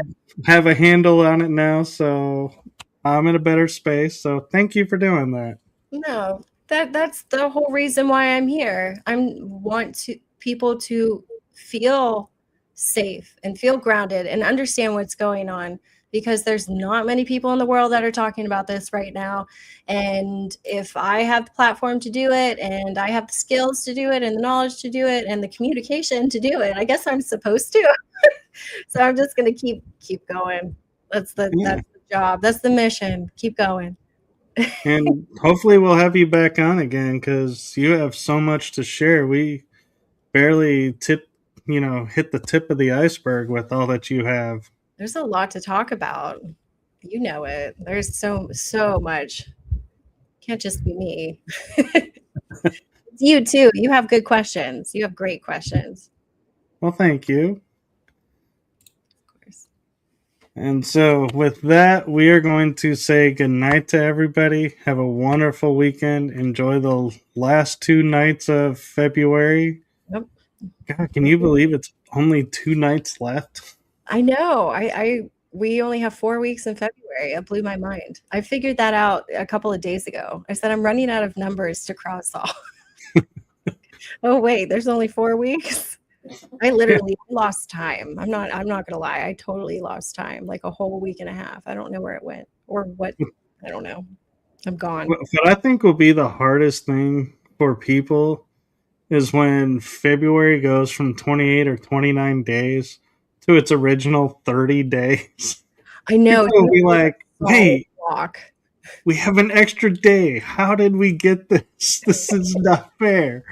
have a handle on it now, so I'm in a better space. So thank you for doing that. No, that's the whole reason why I'm here. I want to people to feel safe and feel grounded and understand what's going on, because there's not many people in the world that are talking about this right now. And if I have the platform to do it, and I have the skills to do it, and the knowledge to do it, and the communication to do it, I guess I'm supposed to. So I'm just going to keep going. That's the job. That's the mission. Keep going. And hopefully we'll have you back on again, because you have so much to share. We barely hit the tip of the iceberg with all that you have. There's a lot to talk about. You know it. There's so much. Can't just be me. It's you too. You have good questions. You have great questions. Well, thank you. Of course. And so with that, we are going to say goodnight to everybody. Have a wonderful weekend. Enjoy the last 2 nights of February. Yep. God, can you believe it's only 2 nights left? I know. We only have 4 weeks in February. It blew my mind. I figured that out a couple of days ago. I said I'm running out of numbers to cross off. Oh wait, there's only 4 weeks. I literally lost time. I'm not gonna lie. I totally lost time, like a whole week and a half. I don't know where it went or what. I don't know. I'm gone. What I think will be the hardest thing for people is when February goes from 28 or 29 days to its original 30 days. I know. People will be like, "Hey, walk. We have an extra day. How did we get this? This is not fair."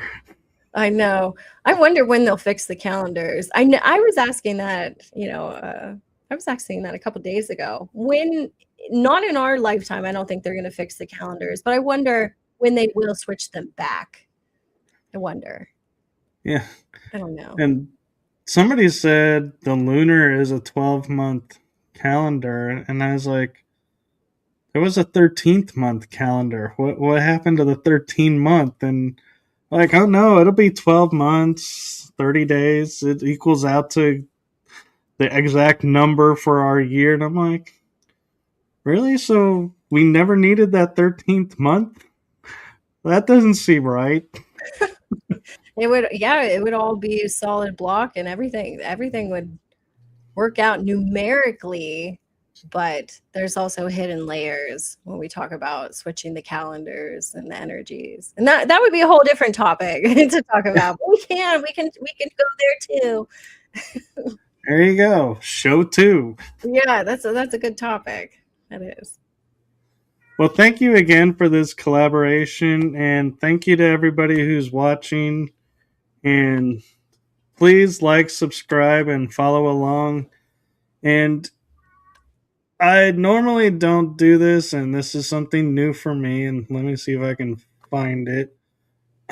I know. I wonder when they'll fix the calendars. I know. I was asking that. I was asking that a couple days ago. When, not in our lifetime, I don't think they're going to fix the calendars. But I wonder when they will switch them back. I wonder. Yeah. I don't know. And somebody said the lunar is a 12-month calendar, and I was like, there was a 13th month calendar. What happened to the 13 month? And like, oh no, it'll be 12 months, 30 days. It equals out to the exact number for our year. And I'm like, really? So we never needed that 13th month? That doesn't seem right. It would all be a solid block, and everything would work out numerically, but there's also hidden layers when we talk about switching the calendars and the energies. And that would be a whole different topic to talk about. But we can go there too. There you go. Show 2. Yeah, that's a good topic. That is. Well, thank you again for this collaboration, and thank you to everybody who's watching. And please like, subscribe, and follow along. And I normally don't do this, and this is something new for me. And let me see if I can find it.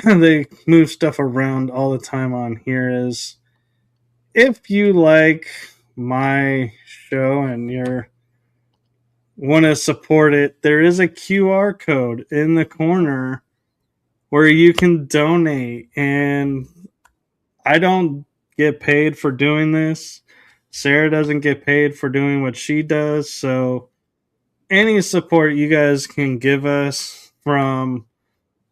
They move stuff around all the time on here. Is if you like my show and you're want to support it, there is a QR code in the corner where you can donate. And I don't get paid for doing this. Sarah doesn't get paid for doing what she does. So any support you guys can give us, from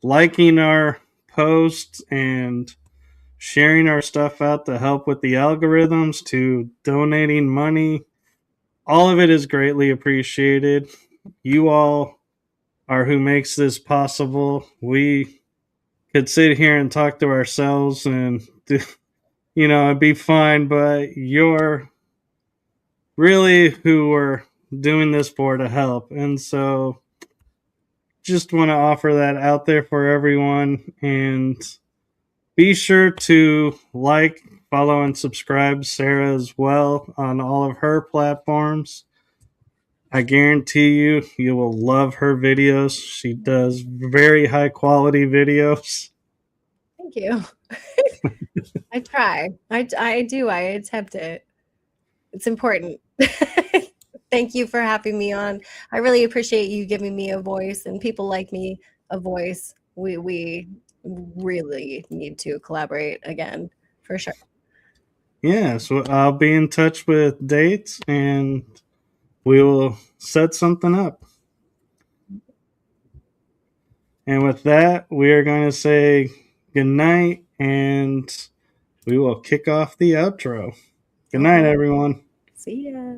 liking our posts and sharing our stuff out to help with the algorithms, to donating money, all of it is greatly appreciated. You all are who makes this possible. We could sit here and talk to ourselves and it'd be fine, but you're really who we're doing this for, to help. And so just want to offer that out there for everyone. And be sure to like, follow, and subscribe Sarah as well on all of her platforms. I guarantee you will love her videos. She does very high quality videos. Thank you. I try. I do. I attempt it. It's important. Thank you for having me on. I really appreciate you giving me a voice, and people like me a voice. We really need to collaborate again, for sure. Yeah, so I'll be in touch with dates, and we will set something up. And with that, we are going to say good night, and we will kick off the outro. Good night, everyone. See ya.